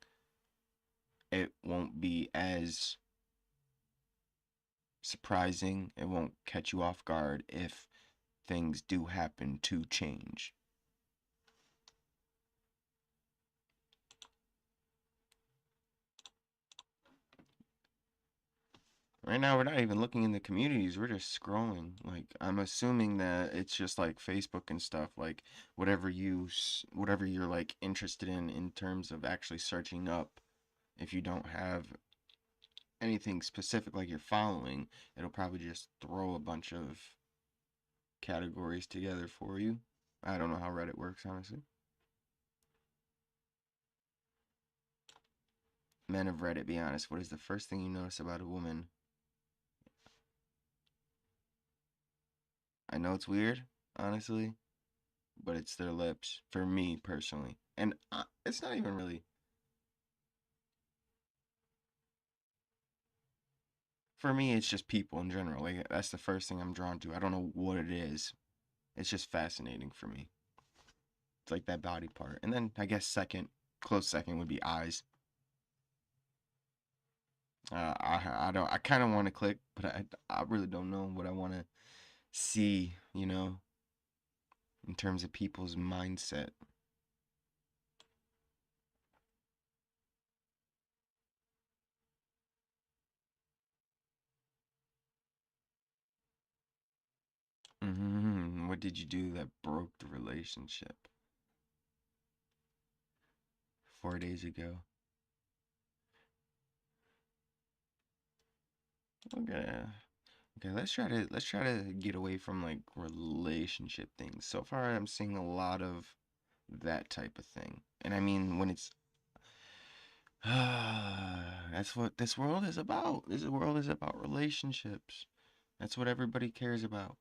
A: it won't be as surprising. It won't catch you off guard if things do happen to change. Right now, we're not even looking in the communities. We're just scrolling. Like, I'm assuming that it's just like Facebook and stuff. Like, whatever you're like interested in terms of actually searching up. If you don't have anything specific like you're following, it'll probably just throw a bunch of categories together for you. I don't know how Reddit works, honestly. Men of Reddit, be honest. What is the first thing you notice about a woman? I know it's weird, honestly, but it's their lips for me personally. And it's not even really. For me, it's just people in general. Like, that's the first thing I'm drawn to. I don't know what it is. It's just fascinating for me. It's like that body part. And then I guess close second would be eyes. I kind of want to click, but I really don't know what I want to see, in terms of people's mindset. What did you do that broke the relationship? 4 days ago. Okay, let's try to get away from like relationship things. So far, I'm seeing a lot of that type of thing. And I mean, when it's that's what this world is about. This world is about relationships. That's what everybody cares about.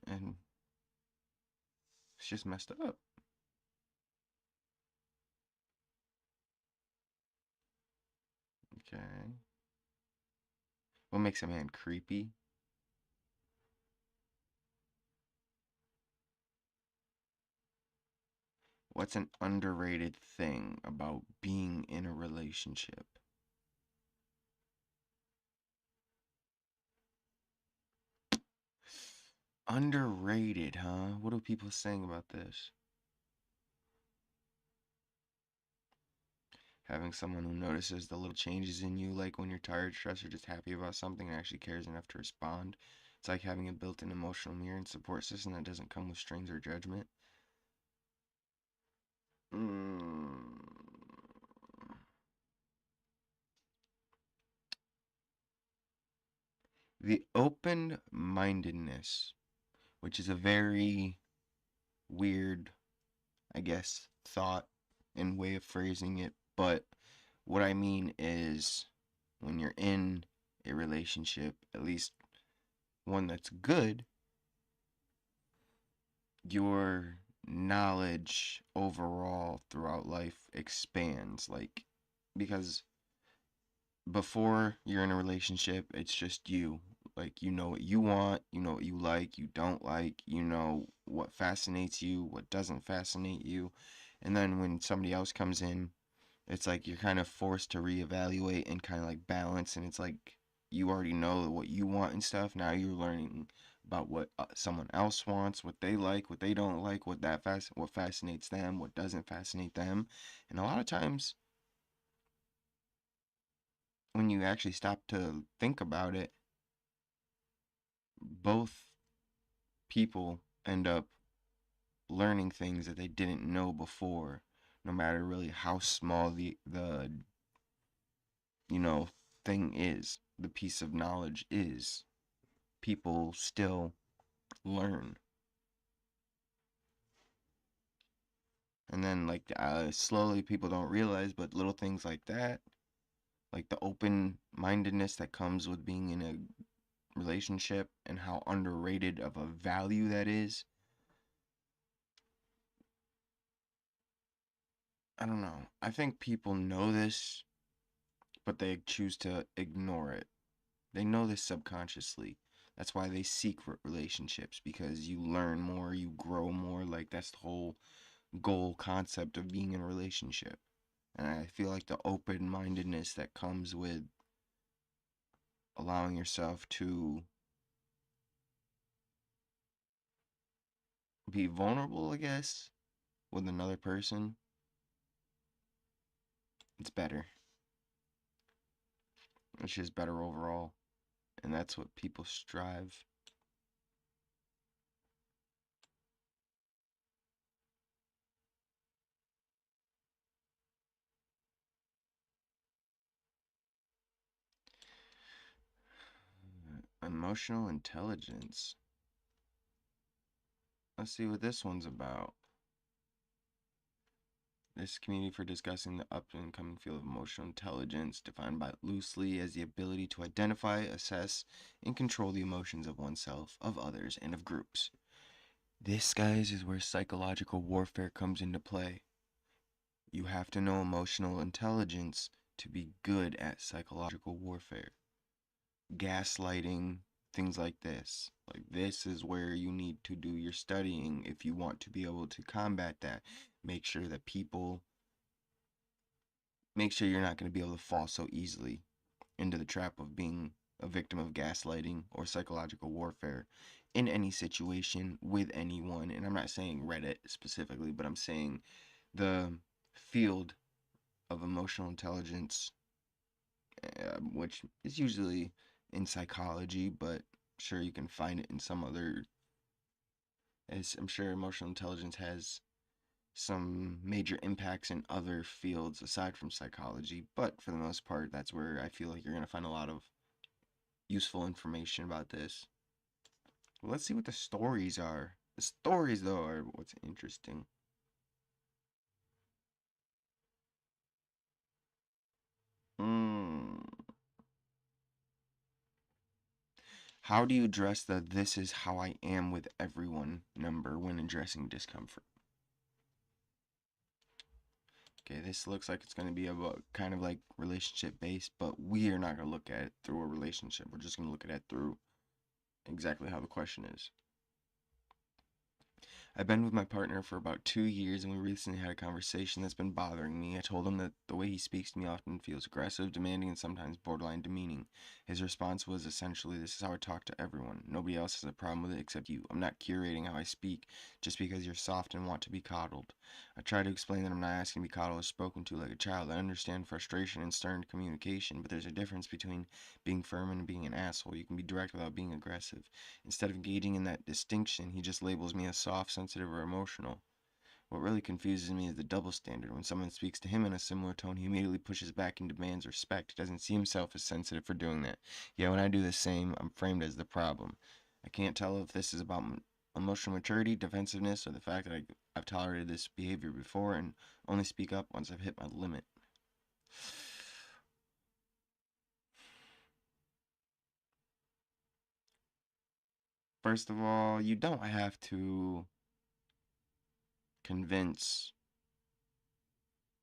A: And it's just messed up. Okay. What makes a man creepy? What's an underrated thing about being in a relationship? Underrated, huh? What are people saying about this? Having someone who notices the little changes in you, like when you're tired, stressed, or just happy about something and actually cares enough to respond. It's like having a built-in emotional mirror and support system that doesn't come with strings or judgment. Mm. The open-mindedness, which is a very weird, I guess, thought and way of phrasing it, but what I mean is when you're in a relationship, at least one that's good, your knowledge overall throughout life expands. Like, because before you're in a relationship, it's just you. Like, you know what you want, you know what you like, you don't like, you know what fascinates you, what doesn't fascinate you. And then when somebody else comes in, it's like you're kind of forced to reevaluate and kind of like balance. And it's like you already know what you want and stuff. Now you're learning about what someone else wants, what they like, what they don't like, what fascinates them, what doesn't fascinate them. And a lot of times when you actually stop to think about it, both people end up learning things that they didn't know before, no matter really how small the thing is, the piece of knowledge is. People still learn. And then like slowly people don't realize, but little things like that, like the open-mindedness that comes with being in a relationship and how underrated of a value that is. I don't know. I think people know this, but they choose to ignore it. They know this subconsciously. That's why they seek relationships, because you learn more, you grow more. Like, that's the whole goal concept of being in a relationship. And I feel like the open-mindedness that comes with allowing yourself to be vulnerable, I guess, with another person, it's better. It's just better overall. And that's what people strive. Emotional intelligence. Let's see what this one's about. This community for discussing the up and coming field of emotional intelligence, defined by loosely as the ability to identify, assess, and control the emotions of oneself, of others, and of groups. This, guys, is where psychological warfare comes into play. You have to know emotional intelligence to be good at psychological warfare. Gaslighting, things like this. Like, this is where you need to do your studying if you want to be able to combat that. Make sure that make sure you're not going to be able to fall so easily into the trap of being a victim of gaslighting or psychological warfare in any situation with anyone. And I'm not saying Reddit specifically, but I'm saying the field of emotional intelligence, which is usually in psychology, but sure you can find it in some other, as I'm sure emotional intelligence has some major impacts in other fields aside from psychology, but for the most part, that's where I feel like you're going to find a lot of useful information about this. Well, let's see what the stories are. The stories, though, are what's interesting. How do you address the "this is how I am with everyone" number when addressing discomfort? Okay, this looks like it's going to be about kind of like relationship based, but we are not going to look at it through a relationship. We're just going to look at it through exactly how the question is. I've been with my partner for about 2 years, and we recently had a conversation that's been bothering me. I told him that the way he speaks to me often feels aggressive, demanding, and sometimes borderline demeaning. His response was essentially, "This is how I talk to everyone. Nobody else has a problem with it except you. I'm not curating how I speak just because you're soft and want to be coddled." I try to explain that I'm not asking to be coddled or spoken to like a child. I understand frustration and stern communication, but there's a difference between being firm and being an asshole. You can be direct without being aggressive. Instead of engaging in that distinction, he just labels me as soft, sensitive, or emotional. What really confuses me is the double standard. When someone speaks to him in a similar tone, he immediately pushes back and demands respect. He doesn't see himself as sensitive for doing that. Yet when I do the same, I'm framed as the problem. I can't tell if this is about emotional maturity, defensiveness, or the fact that I've tolerated this behavior before and only speak up once I've hit my limit. First of all, you don't have to convince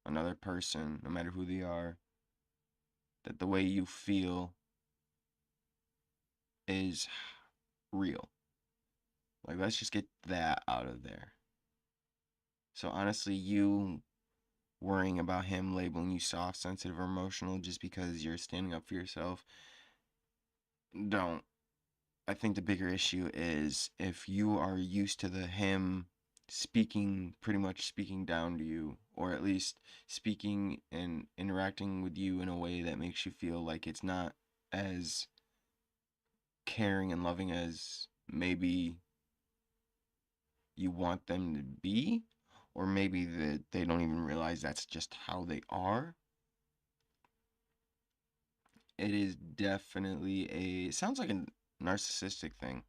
A: another person, no matter who they are, that the way you feel is real. Like, let's just get that out of there. So honestly, you worrying about him labeling you soft, sensitive, or emotional just because you're standing up for yourself, don't. I think the bigger issue is if you are used to him pretty much speaking down to you, or at least speaking and interacting with you in a way that makes you feel like it's not as caring and loving as maybe you want them to be, or maybe that they don't even realize that's just how they are. It is definitely it sounds like a narcissistic thing.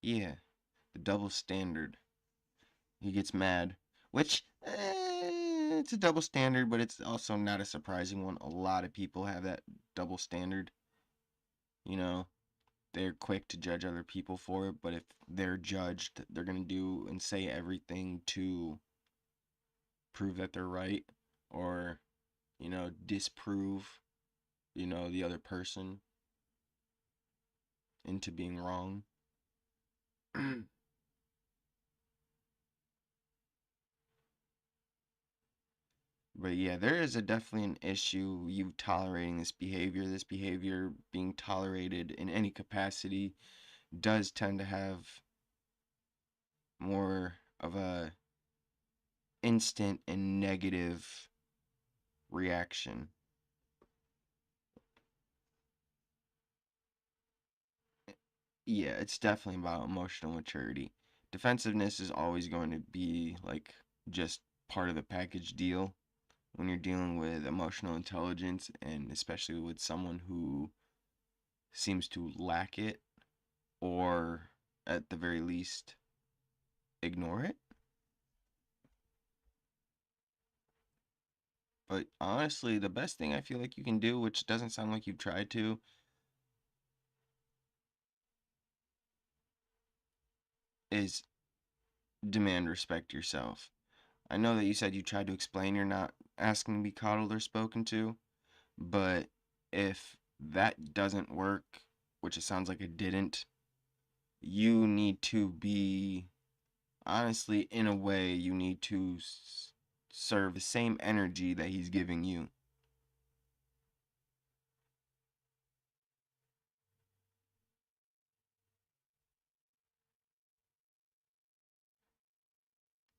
A: Yeah. The double standard. He gets mad, which it's a double standard, but it's also not a surprising one. A lot of people have that double standard. You know, they're quick to judge other people for it, but if they're judged, they're gonna do and say everything to prove that they're right, or disprove the other person into being wrong. But yeah, there is definitely an issue you tolerating this behavior. This behavior being tolerated in any capacity does tend to have more of a instant and negative reaction. Yeah, it's definitely about emotional maturity. Defensiveness is always going to be like just part of the package deal when you're dealing with emotional intelligence, and especially with someone who seems to lack it, or at the very least ignore it. But honestly, the best thing I feel like you can do, which doesn't sound like you've tried to, is demand respect yourself. I know that you said you tried to explain you're not asking to be coddled or spoken to, but if that doesn't work, which it sounds like it didn't, you need to be, honestly, in a way, you need to serve the same energy that he's giving you.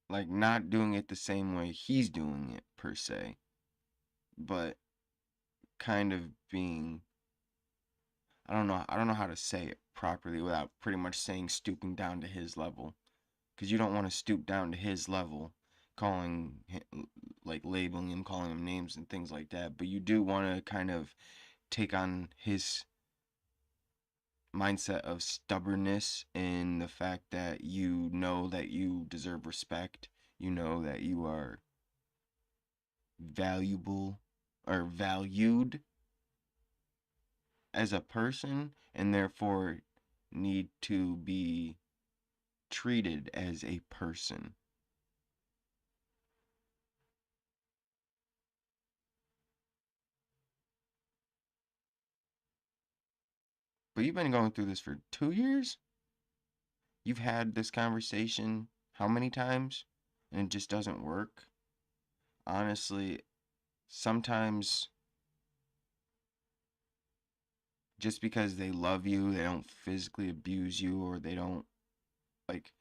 A: Like, not doing it the same way he's doing it, per se, but kind of being, I don't know how to say it properly without pretty much saying stooping down to his level, because you don't want to stoop down to his level, calling like labeling him, calling him names and things like that, but you do want to kind of take on his mindset of stubbornness, in the fact that you know that you deserve respect, you know that you are valuable or valued as a person, and therefore need to be treated as a person. But you've been going through this for 2 years? You've had this conversation how many times? And it just doesn't work? Honestly, sometimes just because they love you, they don't physically abuse you, or they don't like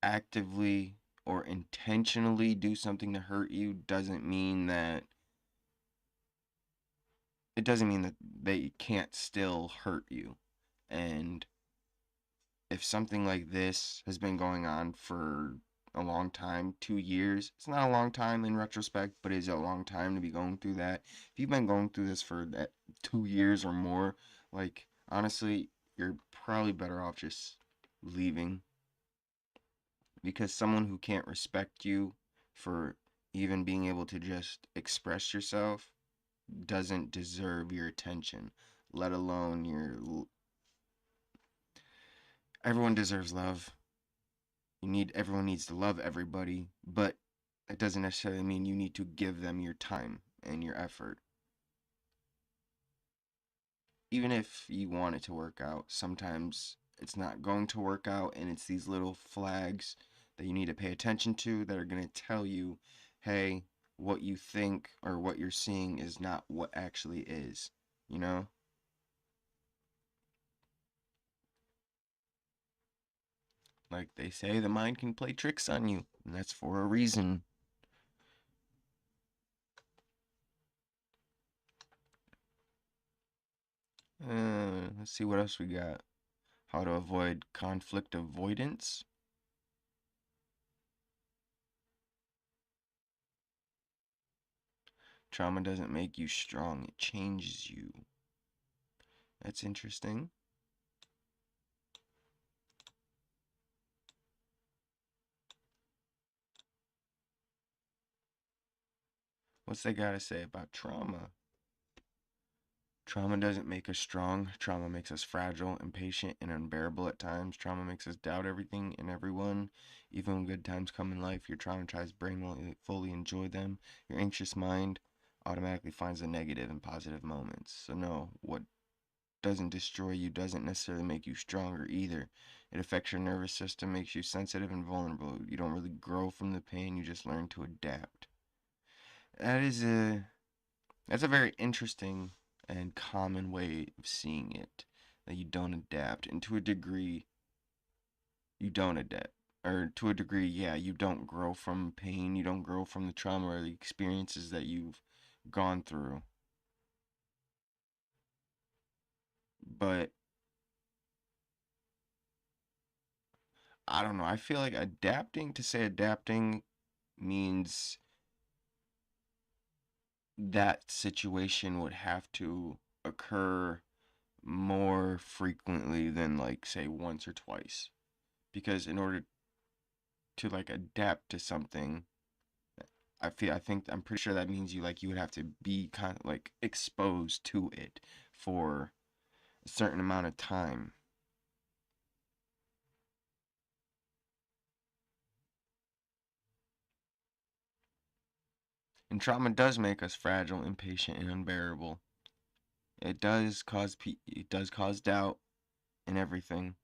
A: actively or intentionally do something to hurt you, doesn't mean that they can't still hurt you. And if something like this has been going on for a long time, 2 years, it's not a long time in retrospect, but it is a long time to be going through that. If you've been going through this for that 2 years or more, like, honestly, you're probably better off just leaving, because someone who can't respect you for even being able to just express yourself doesn't deserve your attention, let alone your. Everyone deserves love. Everyone needs to love everybody, but it doesn't necessarily mean you need to give them your time and your effort. Even if you want it to work out, sometimes it's not going to work out, and it's these little flags that you need to pay attention to that are going to tell you, hey, what you think or what you're seeing is not what actually is, you know? Like they say, the mind can play tricks on you, and that's for a reason. Let's see what else we got. How to avoid conflict avoidance. Trauma doesn't make you strong, it changes you. That's interesting. what's they gotta say about trauma? Trauma doesn't make us strong. Trauma makes us fragile, impatient, and unbearable at times. Trauma makes us doubt everything and everyone. Even when good times come in life, your traumatized brain won't fully enjoy them. Your anxious mind automatically finds the negative and positive moments. So no, what doesn't destroy you doesn't necessarily make you stronger either. It affects your nervous system, makes you sensitive and vulnerable. You don't really grow from the pain, you just learn to adapt. That's a very interesting and common way of seeing it. That you don't adapt. And to a degree, you don't adapt. Or to a degree, yeah, you don't grow from pain, you don't grow from the trauma or the experiences that you've gone through. But I don't know. I feel like to say adapting means that situation would have to occur more frequently than, like, say, once or twice. Because in order to, like, adapt to something, I'm pretty sure that means you would have to be kind of like exposed to it for a certain amount of time. And trauma does make us fragile, impatient, and unbearable. It does cause doubt in everything.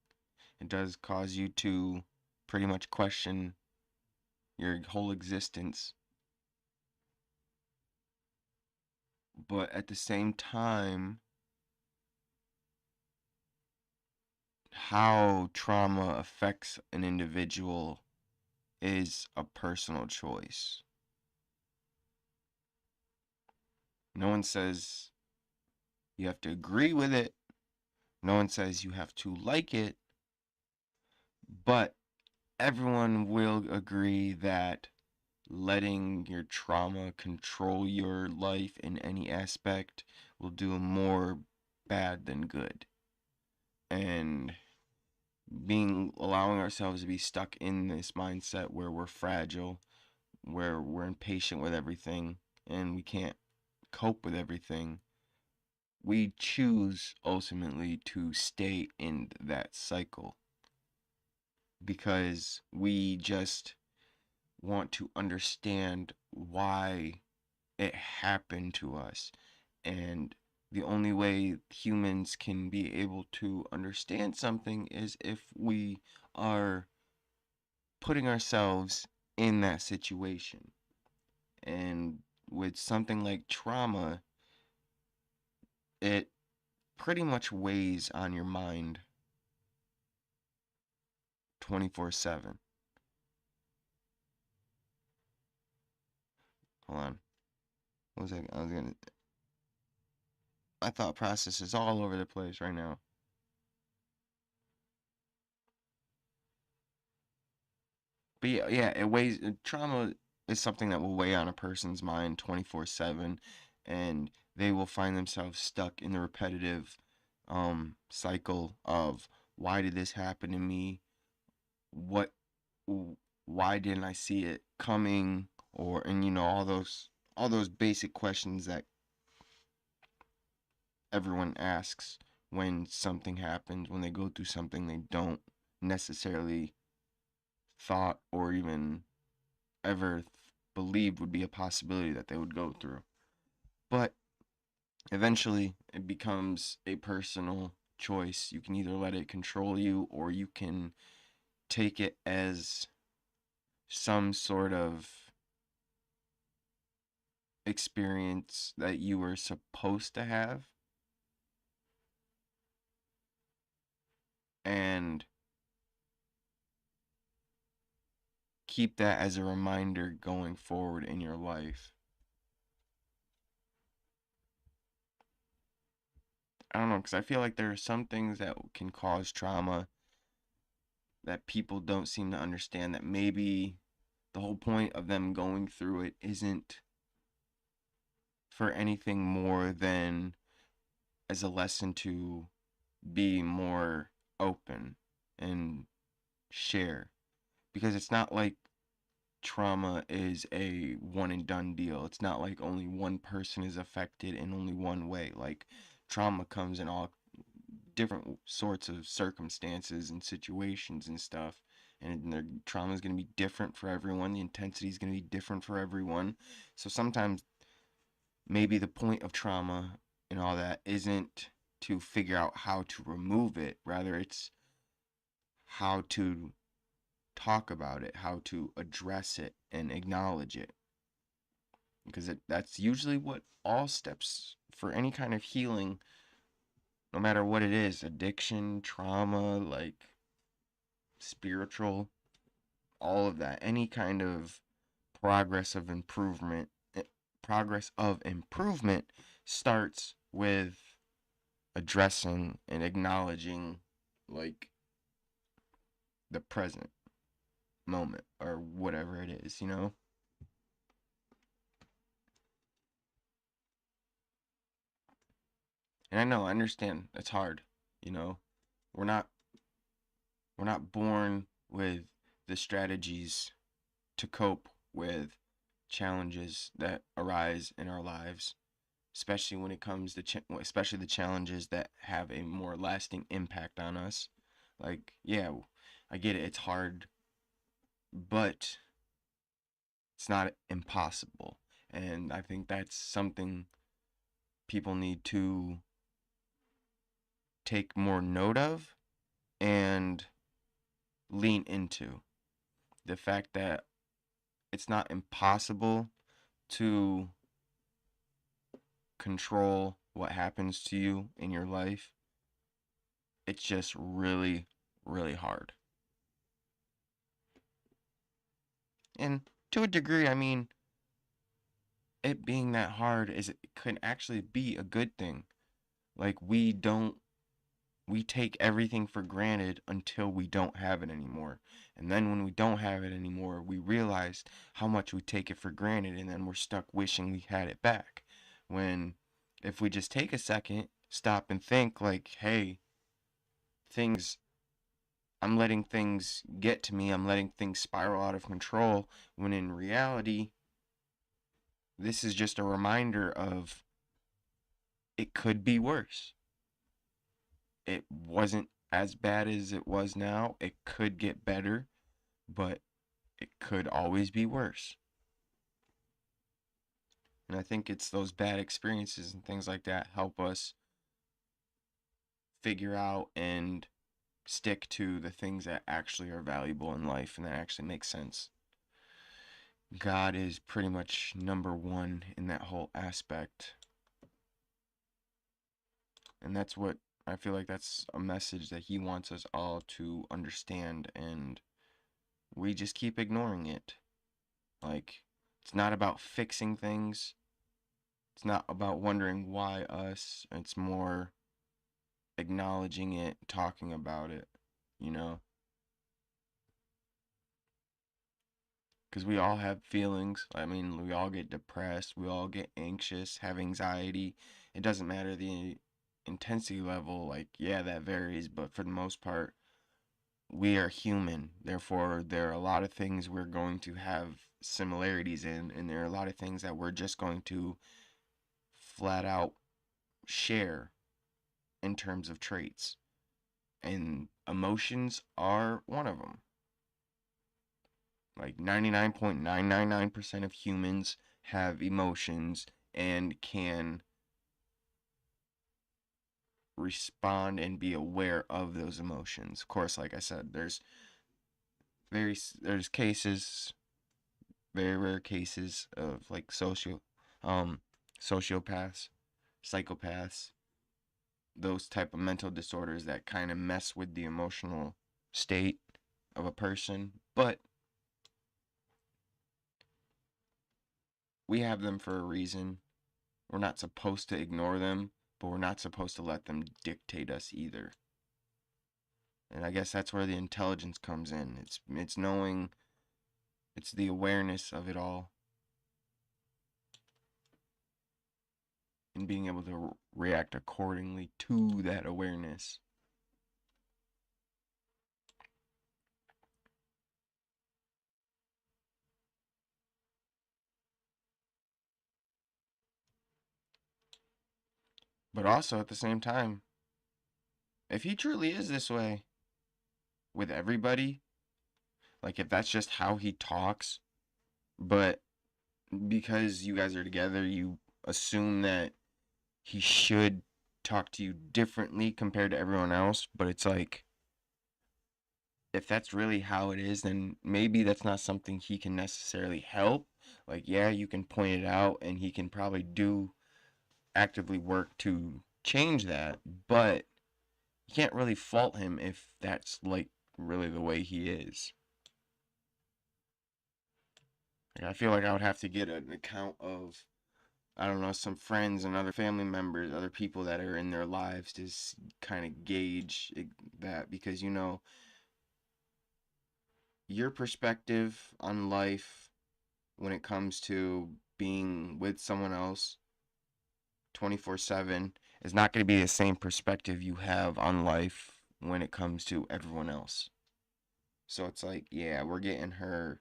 A: It does cause you to pretty much question your whole existence. But at the same time, how trauma affects an individual is a personal choice. No one says you have to agree with it. No one says you have to like it. But everyone will agree that letting your trauma control your life in any aspect will do more bad than good. And allowing ourselves to be stuck in this mindset where we're fragile, where we're impatient with everything, and we can't cope with everything, we choose ultimately to stay in that cycle because we just want to understand why it happened to us. And the only way humans can be able to understand something is if we are putting ourselves in that situation. And with something like trauma, it pretty much weighs on your mind 24/7. Hold on. What was I was gonna. My thought process is all over the place right now. But yeah, it weighs. Trauma is something that will weigh on a person's mind 24/7, and they will find themselves stuck in the repetitive cycle of why did this happen to me? What? Why didn't I see it coming? And all those basic questions that everyone asks when something happens, when they go through something they don't necessarily thought or even ever believed would be a possibility that they would go through. But eventually, it becomes a personal choice. You can either let it control you or you can take it as some sort of experience that you were supposed to have and keep that as a reminder going forward in your life. I don't know, because I feel like there are some things that can cause trauma that people don't seem to understand, that maybe the whole point of them going through it isn't for anything more than as a lesson to be more open and share. Because it's not like trauma is a one and done deal. It's not like only one person is affected in only one way. Like, trauma comes in all different sorts of circumstances and situations and stuff. And their trauma is going to be different for everyone. The intensity is going to be different for everyone. So sometimes maybe the point of trauma and all that isn't to figure out how to remove it. Rather, it's how to talk about it, how to address it and acknowledge it. Because that's usually what all steps for any kind of healing, no matter what it is, addiction, trauma, like spiritual, all of that, any kind of progress of improvement, starts with addressing and acknowledging like the present moment or whatever it is, you know? And I know, I understand it's hard, you know. We're not born with the strategies to cope with challenges that arise in our lives, especially when it comes to especially the challenges that have a more lasting impact on us. Like, yeah, I get it, it's hard, but it's not impossible. And I think that's something people need to take more note of and lean into. The fact that it's not impossible to control what happens to you in your life. It's just really, really hard. And to a degree, I mean, it being that hard it could actually be a good thing. Like, we take everything for granted until we don't have it anymore. And then when we don't have it anymore, we realize how much we take it for granted, and then we're stuck wishing we had it back. When if we just take a second, stop and think like, hey, I'm letting things get to me, I'm letting things spiral out of control, when in reality, this is just a reminder of it could be worse. It wasn't as bad as it was now. It could get better, but it could always be worse. And I think it's those bad experiences and things like that help us figure out and stick to the things that actually are valuable in life and that actually make sense. God is pretty much number one in that whole aspect. And that's what I feel like that's a message that he wants us all to understand, and we just keep ignoring it. Like, it's not about fixing things. It's not about wondering why us. It's more acknowledging it, talking about it, you know? Because we all have feelings. I mean, we all get depressed. We all get anxious, have anxiety. It doesn't matter the intensity level. Like, yeah, that varies. But for the most part, we are human. Therefore, there are a lot of things we're going to have similarities in. And there are a lot of things that we're just going to flat out share in terms of traits. And emotions are one of them. Like 99.999% of humans have emotions and can respond and be aware of those emotions. Of course, like I said, there's cases, very rare cases of like sociopaths, psychopaths, those type of mental disorders that kind of mess with the emotional state of a person, but we have them for a reason. We're not supposed to ignore them, but we're not supposed to let them dictate us either. And I guess that's where the intelligence comes in. It's knowing, it's the awareness of it all, and being able to react accordingly to that awareness. But also at the same time, if he truly is this way with everybody, like if that's just how he talks, but because you guys are together, you assume that he should talk to you differently compared to everyone else, but it's like, if that's really how it is, then maybe that's not something he can necessarily help. Like, yeah, you can point it out and he can probably actively work to change that, but you can't really fault him if that's like really the way he is. Like, I feel like I would have to get an account of, I don't know, some friends and other family members, other people that are in their lives to kind of gauge that, because your perspective on life when it comes to being with someone else 24/7 is not going to be the same perspective you have on life when it comes to everyone else. So it's like, yeah, we're getting her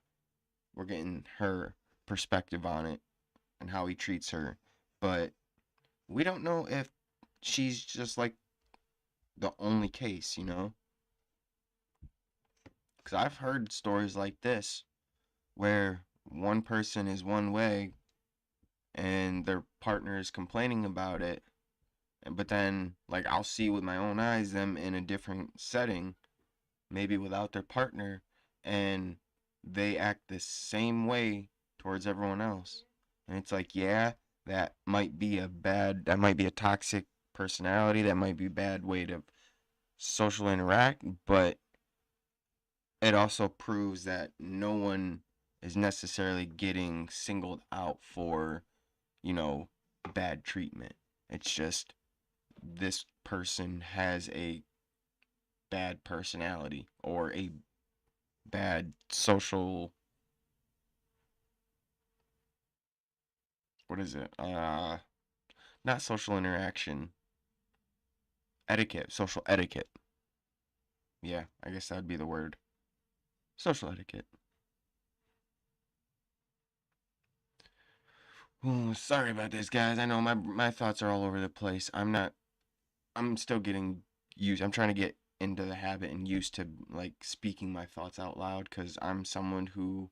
A: perspective on it and how he treats her, but we don't know if she's just like the only case, because I've heard stories like this where one person is one way and their partner is complaining about it, but then like I'll see with my own eyes them in a different setting, maybe without their partner, and they act the same way towards everyone else. And it's like, yeah, that might be a toxic personality, that might be a bad way to social interact, but it also proves that no one is necessarily getting singled out for, bad treatment. It's just this person has a bad personality or a bad social, what is it? Not social interaction. Etiquette, social etiquette. Yeah, I guess that would be the word. Social etiquette. Ooh, sorry about this, guys. I know my thoughts are all over the place. I'm still getting used. I'm trying to get into the habit and used to like speaking my thoughts out loud, because I'm someone who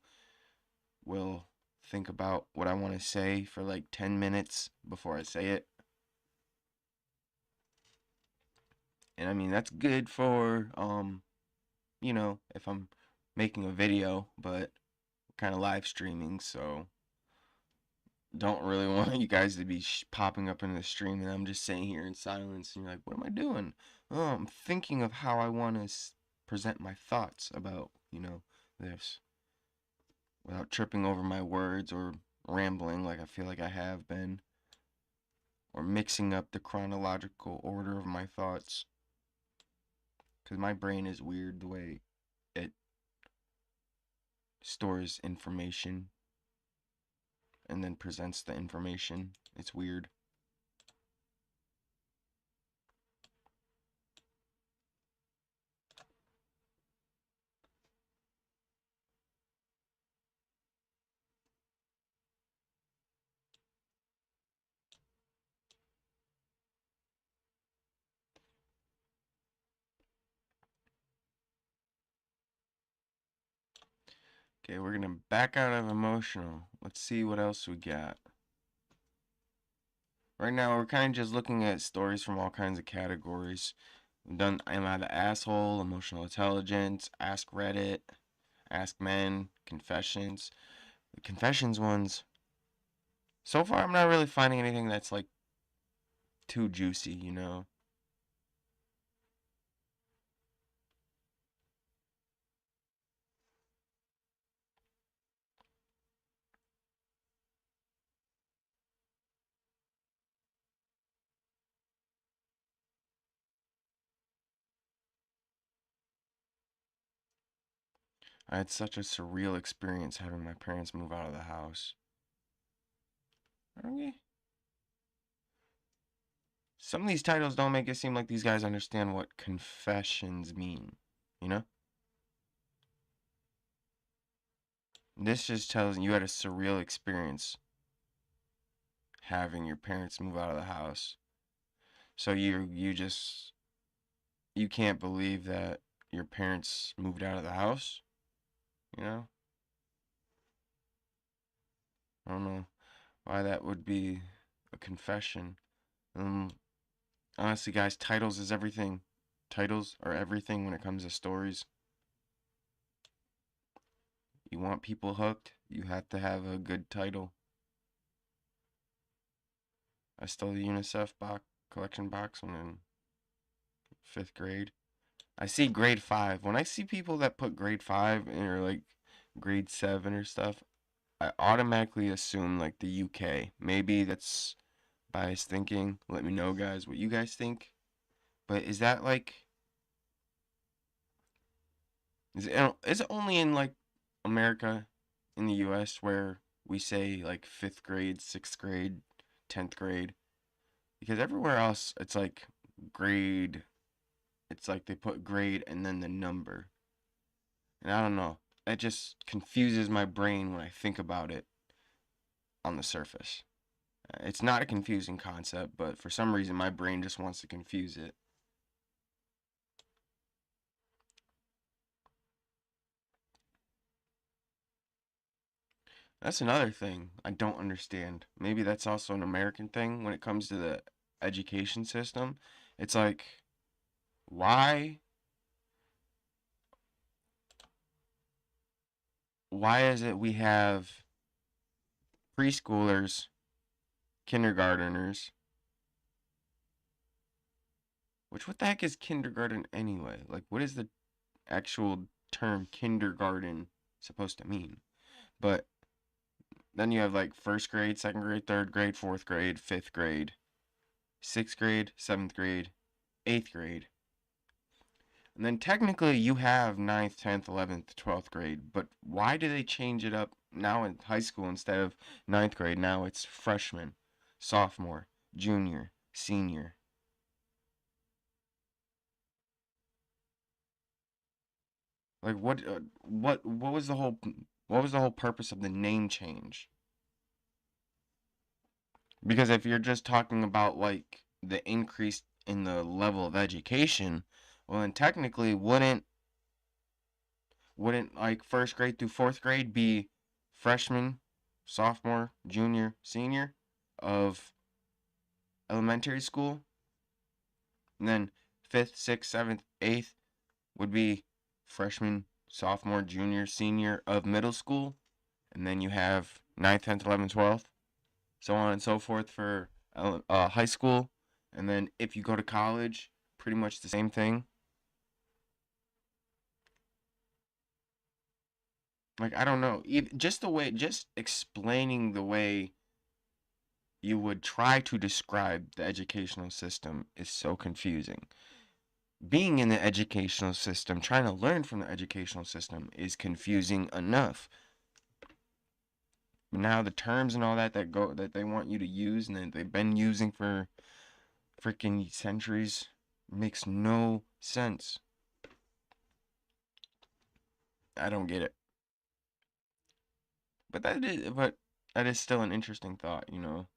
A: will think about what I want to say for like 10 minutes before I say it. And I mean, that's good for if I'm making a video, but kind of live streaming, so don't really want you guys to be popping up in the stream and I'm just sitting here in silence and you're like, what am I doing? Oh, I'm thinking of how I want to present my thoughts about, this without tripping over my words or rambling like I feel like I have been, or mixing up the chronological order of my thoughts, because my brain is weird the way it stores information and then presents the information. It's weird. Okay, we're gonna back out of emotional. Let's see what else we got. Right now, we're kind of just looking at stories from all kinds of categories. We've done Am I the Asshole, Emotional Intelligence, Ask Reddit, Ask Men, Confessions. The Confessions ones, so far I'm not really finding anything that's like too juicy. I had such a surreal experience having my parents move out of the house. Okay. Some of these titles don't make it seem like these guys understand what confessions mean, you know? This just tells you had a surreal experience having your parents move out of the house. So you can't believe that your parents moved out of the house, you know? I don't know why that would be a confession. Um, Honestly, guys, titles is everything. Titles are everything when it comes to stories. You want people hooked, you have to have a good title. I stole the UNICEF collection box when in 5th grade. I see grade 5. When I see people that put grade 5 or like grade 7 or stuff, I automatically assume like the UK. Maybe that's biased thinking. Let me know, guys, what you guys think. But is that like, is it only in like America, in the US, where we say like 5th grade, 6th grade, 10th grade? Because everywhere else, it's like grade. It's like they put grade and then the number. And I don't know. That just confuses my brain when I think about it on the surface. It's not a confusing concept, but for some reason my brain just wants to confuse it. That's another thing I don't understand. Maybe that's also an American thing when it comes to the education system. It's like, why is it we have preschoolers, kindergarteners, which what the heck is kindergarten anyway? Like, what is the actual term kindergarten supposed to mean? But then you have like 1st grade, 2nd grade, 3rd grade, 4th grade, 5th grade, 6th grade, 7th grade, 8th grade. And then technically you have 9th, 10th, 11th, 12th grade. But why do they change it up now in high school instead of 9th grade? Now it's freshman, sophomore, junior, senior. Like what was the whole purpose of the name change? Because if you're just talking about like the increase in the level of education, well then technically wouldn't like 1st grade through 4th grade be freshman, sophomore, junior, senior of elementary school? And then 5th, 6th, 7th, 8th would be freshman, sophomore, junior, senior of middle school. And then you have 9th, 10th, 11th, 12th, so on and so forth for high school. And then if you go to college, pretty much the same thing. Like, I don't know. Just explaining the way you would try to describe the educational system is so confusing. Being in the educational system, trying to learn from the educational system is confusing enough. But now the terms and all that they want you to use and that they've been using for freaking centuries makes no sense. I don't get it. But that is still an interesting thought, you know?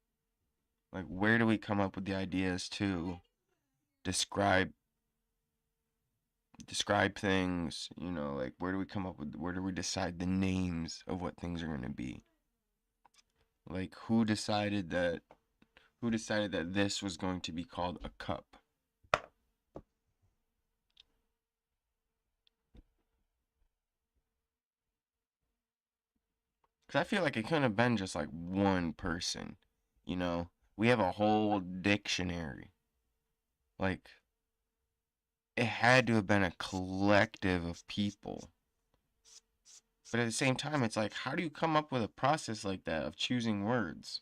A: Like, where do we come up with the ideas to describe things, you know? Like, where do we decide the names of what things are going to be? Like, who decided that this was going to be called a cup? Because I feel like it couldn't have been just like one person, you know? We have a whole dictionary. Like, it had to have been a collective of people. But at the same time, it's like, how do you come up with a process like that of choosing words?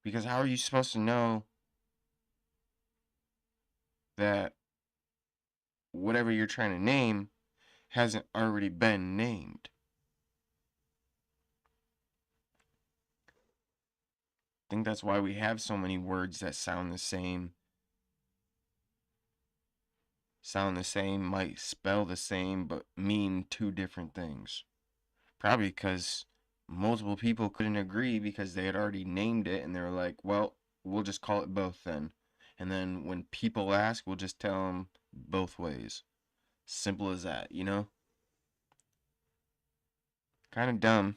A: Because how are you supposed to know that whatever you're trying to name hasn't already been named? I think that's why we have so many words that sound the same, might spell the same, but mean two different things. Probably because multiple people couldn't agree because they had already named it and they were like, well, we'll just call it both then. And then when people ask, we'll just tell them both ways. Simple as that, you know? Kind of dumb.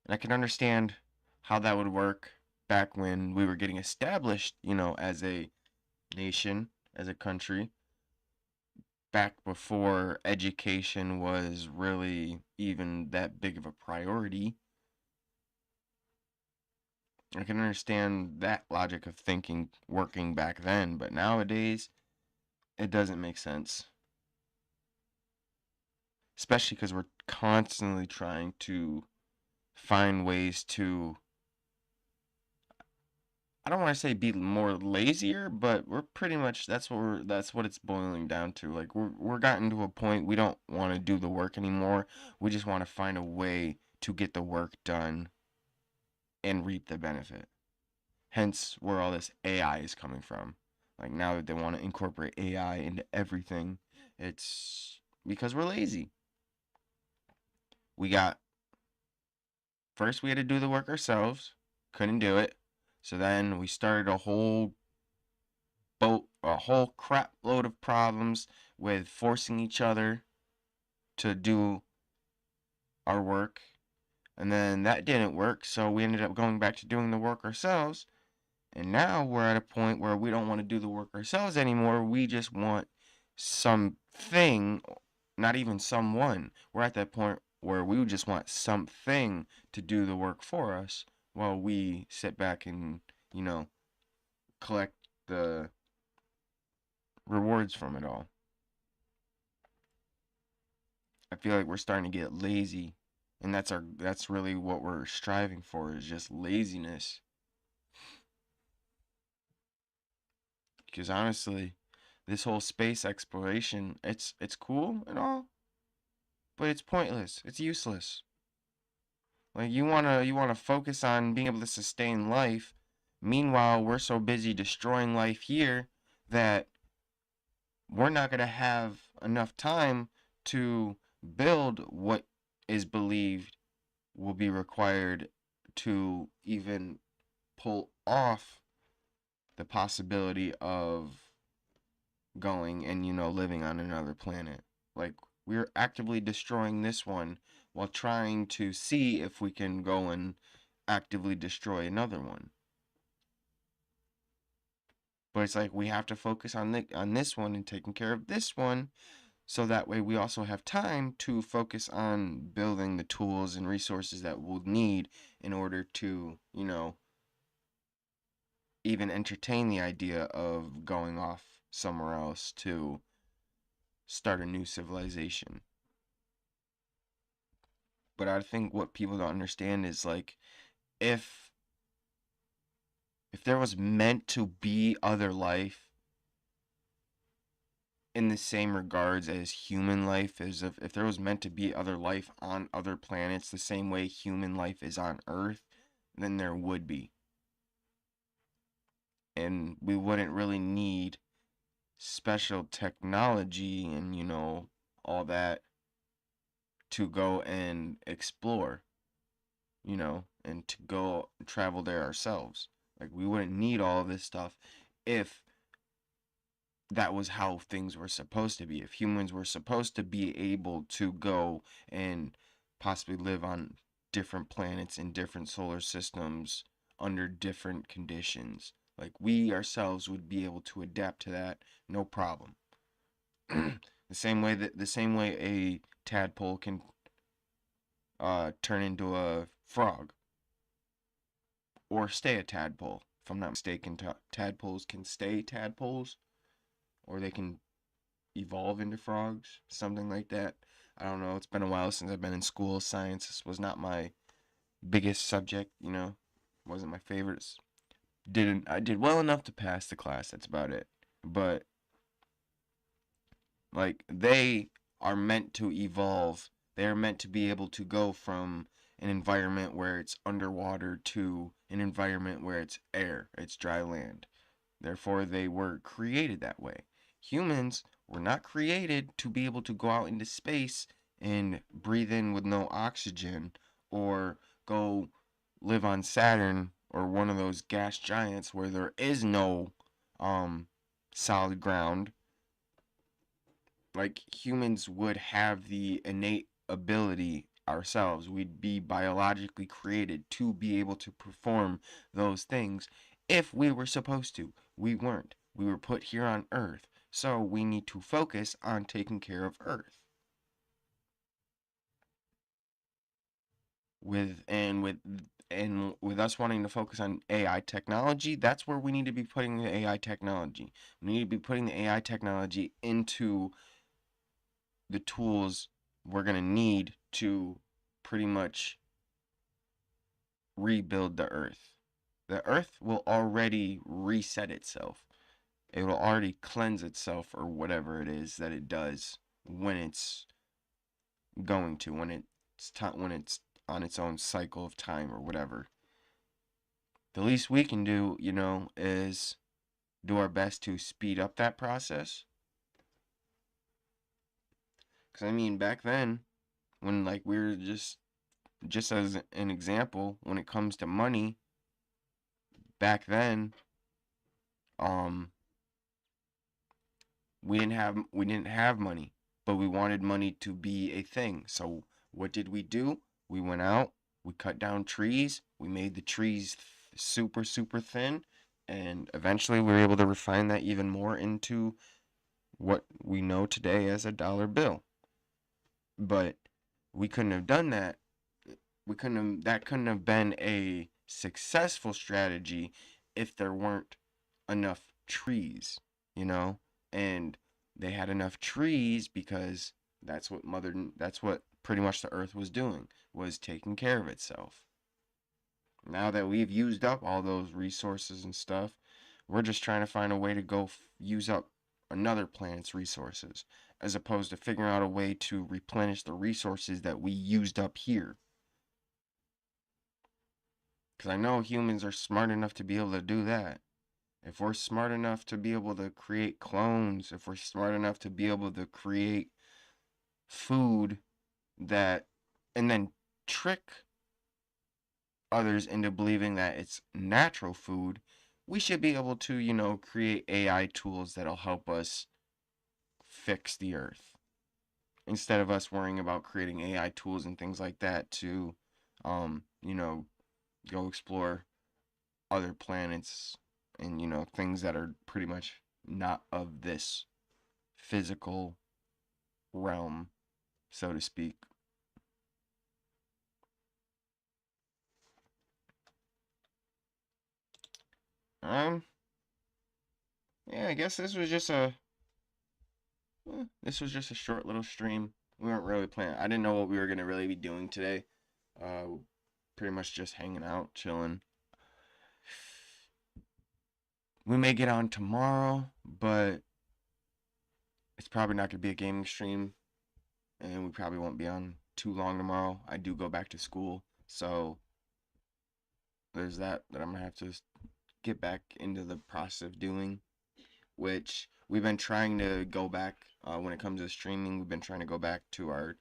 A: And I can understand how that would work back when we were getting established, you know, as a nation, as a country, back before education was really even that big of a priority. I can understand that logic of thinking working back then, but nowadays it doesn't make sense. Especially because we're constantly trying to find ways to, I don't want to say be more lazier, but we're pretty much, that's what it's boiling down to. Like we're gotten to a point we don't want to do the work anymore. We just want to find a way to get the work done and reap the benefit. Hence where all this AI is coming from. Like now that they want to incorporate AI into everything, it's because we're lazy. First we had to do the work ourselves, couldn't do it. So then we started a whole crap load of problems with forcing each other to do our work. And then that didn't work, so we ended up going back to doing the work ourselves. And now we're at a point where we don't want to do the work ourselves anymore. We just want something, not even someone. We're at that point where we just want something to do the work for us while we sit back and, you know, collect the rewards from it all. I feel like we're starting to get lazy, and that's really what we're striving for, is just laziness. Because honestly, this whole space exploration, it's cool and all, but it's pointless. It's useless. Like you wanna focus on being able to sustain life. Meanwhile, we're so busy destroying life here that we're not gonna have enough time to build what is believed will be required to even pull off the possibility of going and, you know, living on another planet. Like we're actively destroying this one while trying to see if we can go and actively destroy another one. But it's like we have to focus on this one and taking care of this one, so that way we also have time to focus on building the tools and resources that we'll need in order to, you know, even entertain the idea of going off somewhere else to start a new civilization. But I think what people don't understand is, like, if there was meant to be other life in the same regards as human life, as if there was meant to be other life on other planets the same way human life is on Earth, then there would be. And we wouldn't really need special technology and, you know, all that to go and explore, you know, and to go travel there ourselves. Like we wouldn't need all of this stuff if that was how things were supposed to be. If humans were supposed to be able to go and possibly live on different planets in different solar systems under different conditions, like we ourselves would be able to adapt to that, no problem. the same way a tadpole can turn into a frog or stay a tadpole. If I'm not mistaken, tadpoles can stay tadpoles, or they can evolve into frogs, something like that. I don't know. It's been a while since I've been in school. Science was not my biggest subject, you know. Wasn't my favorites. I did well enough to pass the class. That's about it. But like they are meant to evolve. They are meant to be able to go from an environment where it's underwater to an environment where it's air, it's dry land. Therefore, they were created that way. Humans were not created to be able to go out into space and breathe in with no oxygen, or go live on Saturn or one of those gas giants where there is no solid ground, like humans would have the innate ability ourselves. We'd be biologically created to be able to perform those things if we were supposed to. We weren't. We were put here on Earth. So we need to focus on taking care of Earth. With us wanting to focus on AI technology, that's where we need to be putting the AI technology. We need to be putting the AI technology into the tools we're going to need to pretty much rebuild the Earth. The Earth will already reset itself. It will already cleanse itself, or whatever it is that it does when it's going to, when it's on its own cycle of time or whatever. The least we can do, is do our best to speed up that process. Because I mean, back then, when like we were just as an example, when it comes to money, back then, we didn't have money, but we wanted money to be a thing. So what did we do? We went out, we cut down trees, we made the trees super, super thin, and eventually we were able to refine that even more into what we know today as a dollar bill. But we couldn't have done that. That couldn't have been a successful strategy if there weren't enough trees, and they had enough trees because that's what pretty much the Earth was doing, was taking care of itself. Now that we've used up all those resources and stuff, we're just trying to find a way to go use up another planet's resources, as opposed to figuring out a way to replenish the resources that we used up here. Because I know humans are smart enough to be able to do that. If we're smart enough to be able to create clones, if we're smart enough to be able to create food and then trick others into believing that it's natural food, we should be able to, create AI tools that'll help us fix the Earth. Instead of us worrying about creating AI tools and things like that to, go explore other planets and, things that are pretty much not of this physical realm, so to speak. Yeah, I guess this was just a short little stream. We weren't really planning. I didn't know what we were gonna really be doing today. Pretty much just hanging out, chilling. We may get on tomorrow, but it's probably not gonna be a gaming stream, and we probably won't be on too long tomorrow. I do go back to school, so there's that I'm gonna have to get back into the process of doing, which we've been trying to go back when it comes to streaming. We've been trying to go back to our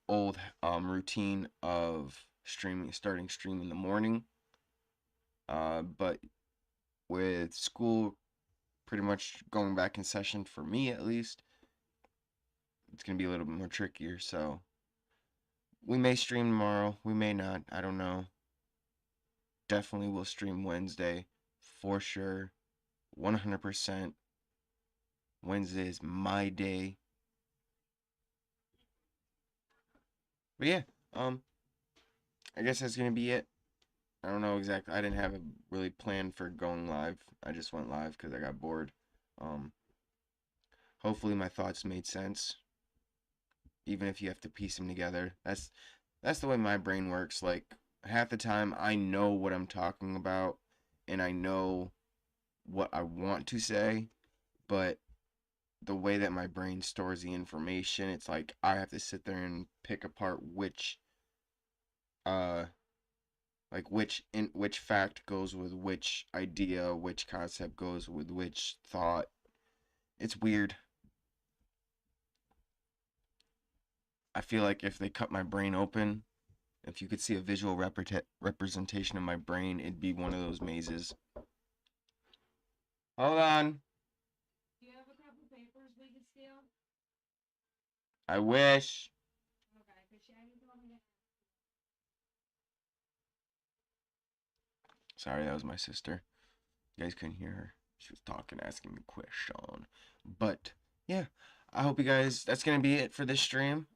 A: old routine of starting stream in the morning, but with school pretty much going back in session, for me at least, it's gonna be a little bit more trickier. So we may stream tomorrow, we may not, I don't know. Definitely will stream Wednesday for sure, 100%. Wednesday is my day. But yeah, I guess that's gonna be it. I don't know exactly. I didn't have a really plan for going live. I just went live because I got bored. Hopefully my thoughts made sense, even if you have to piece them together. That's the way my brain works. Like, half the time I know what I'm talking about and I know what I want to say, but the way that my brain stores the information, it's like I have to sit there and pick apart which fact goes with which idea, which concept goes with which thought. It's weird. I feel like if they cut my brain open If you could see a visual representation of my brain, it'd be one of those mazes. Hold on.
B: Do you have a couple papers we could steal?
A: I wish.
B: Okay, because Shaggy told me to.
A: Sorry, that was my sister. You guys couldn't hear her. She was talking, asking me a question. But yeah, I hope you guys. That's gonna be it for this stream.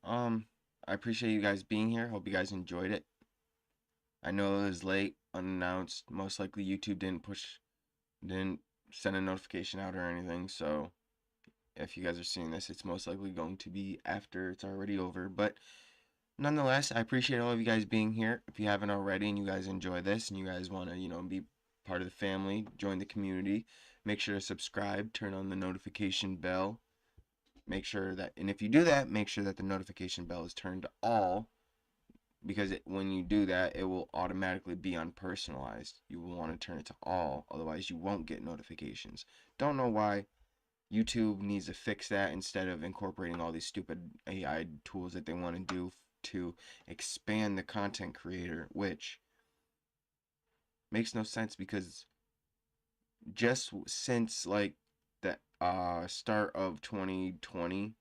A: I appreciate you guys being here. Hope you guys enjoyed it. I know it was late, unannounced. Most likely YouTube didn't send a notification out or anything. So if you guys are seeing this, it's most likely going to be after it's already over. But nonetheless, I appreciate all of you guys being here. If you haven't already and you guys enjoy this and you guys want to, be part of the family, join the community, make sure to subscribe, turn on the notification bell. Make sure that, and if you do that, make sure that the notification bell is turned to all, because when you do that, it will automatically be on personalized. You will want to turn it to all, otherwise you won't get notifications. Don't know why. YouTube needs to fix that instead of incorporating all these stupid AI tools that they want to do to expand the content creator, which makes no sense, because just since like the start of 2020,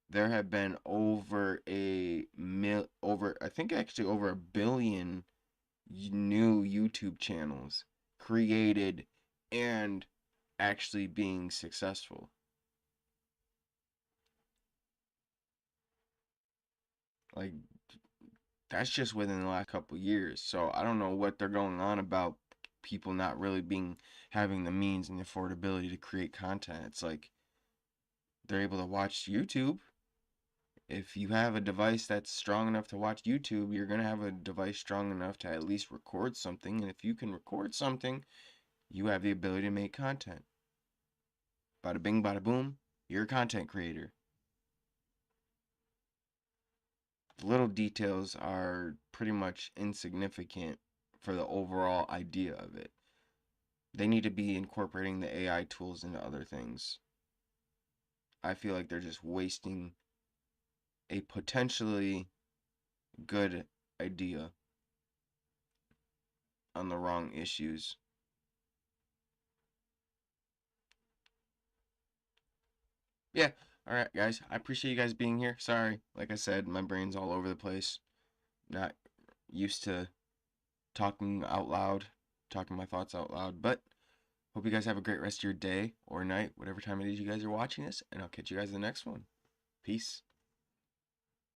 A: there have been over I think actually over 1 billion new YouTube channels created and actually being successful. Like, that's just within the last couple years. So I don't know what they're going on about people not really having the means and the affordability to create content. It's like they're able to watch YouTube. If you have a device that's strong enough to watch YouTube, you're going to have a device strong enough to at least record something. And if you can record something, you have the ability to make content. Bada bing, bada boom, you're a content creator. The little details are pretty much insignificant for the overall idea of it. They need to be incorporating the AI tools into other things. I feel like they're just wasting a potentially good idea on the wrong issues. Yeah, alright guys, I appreciate you guys being here. Sorry, like I said, my brain's all over the place. Not used to talking out loud, talking my thoughts out loud, but hope you guys have a great rest of your day or night, whatever time it is you guys are watching this, and I'll catch you guys in the next one. Peace.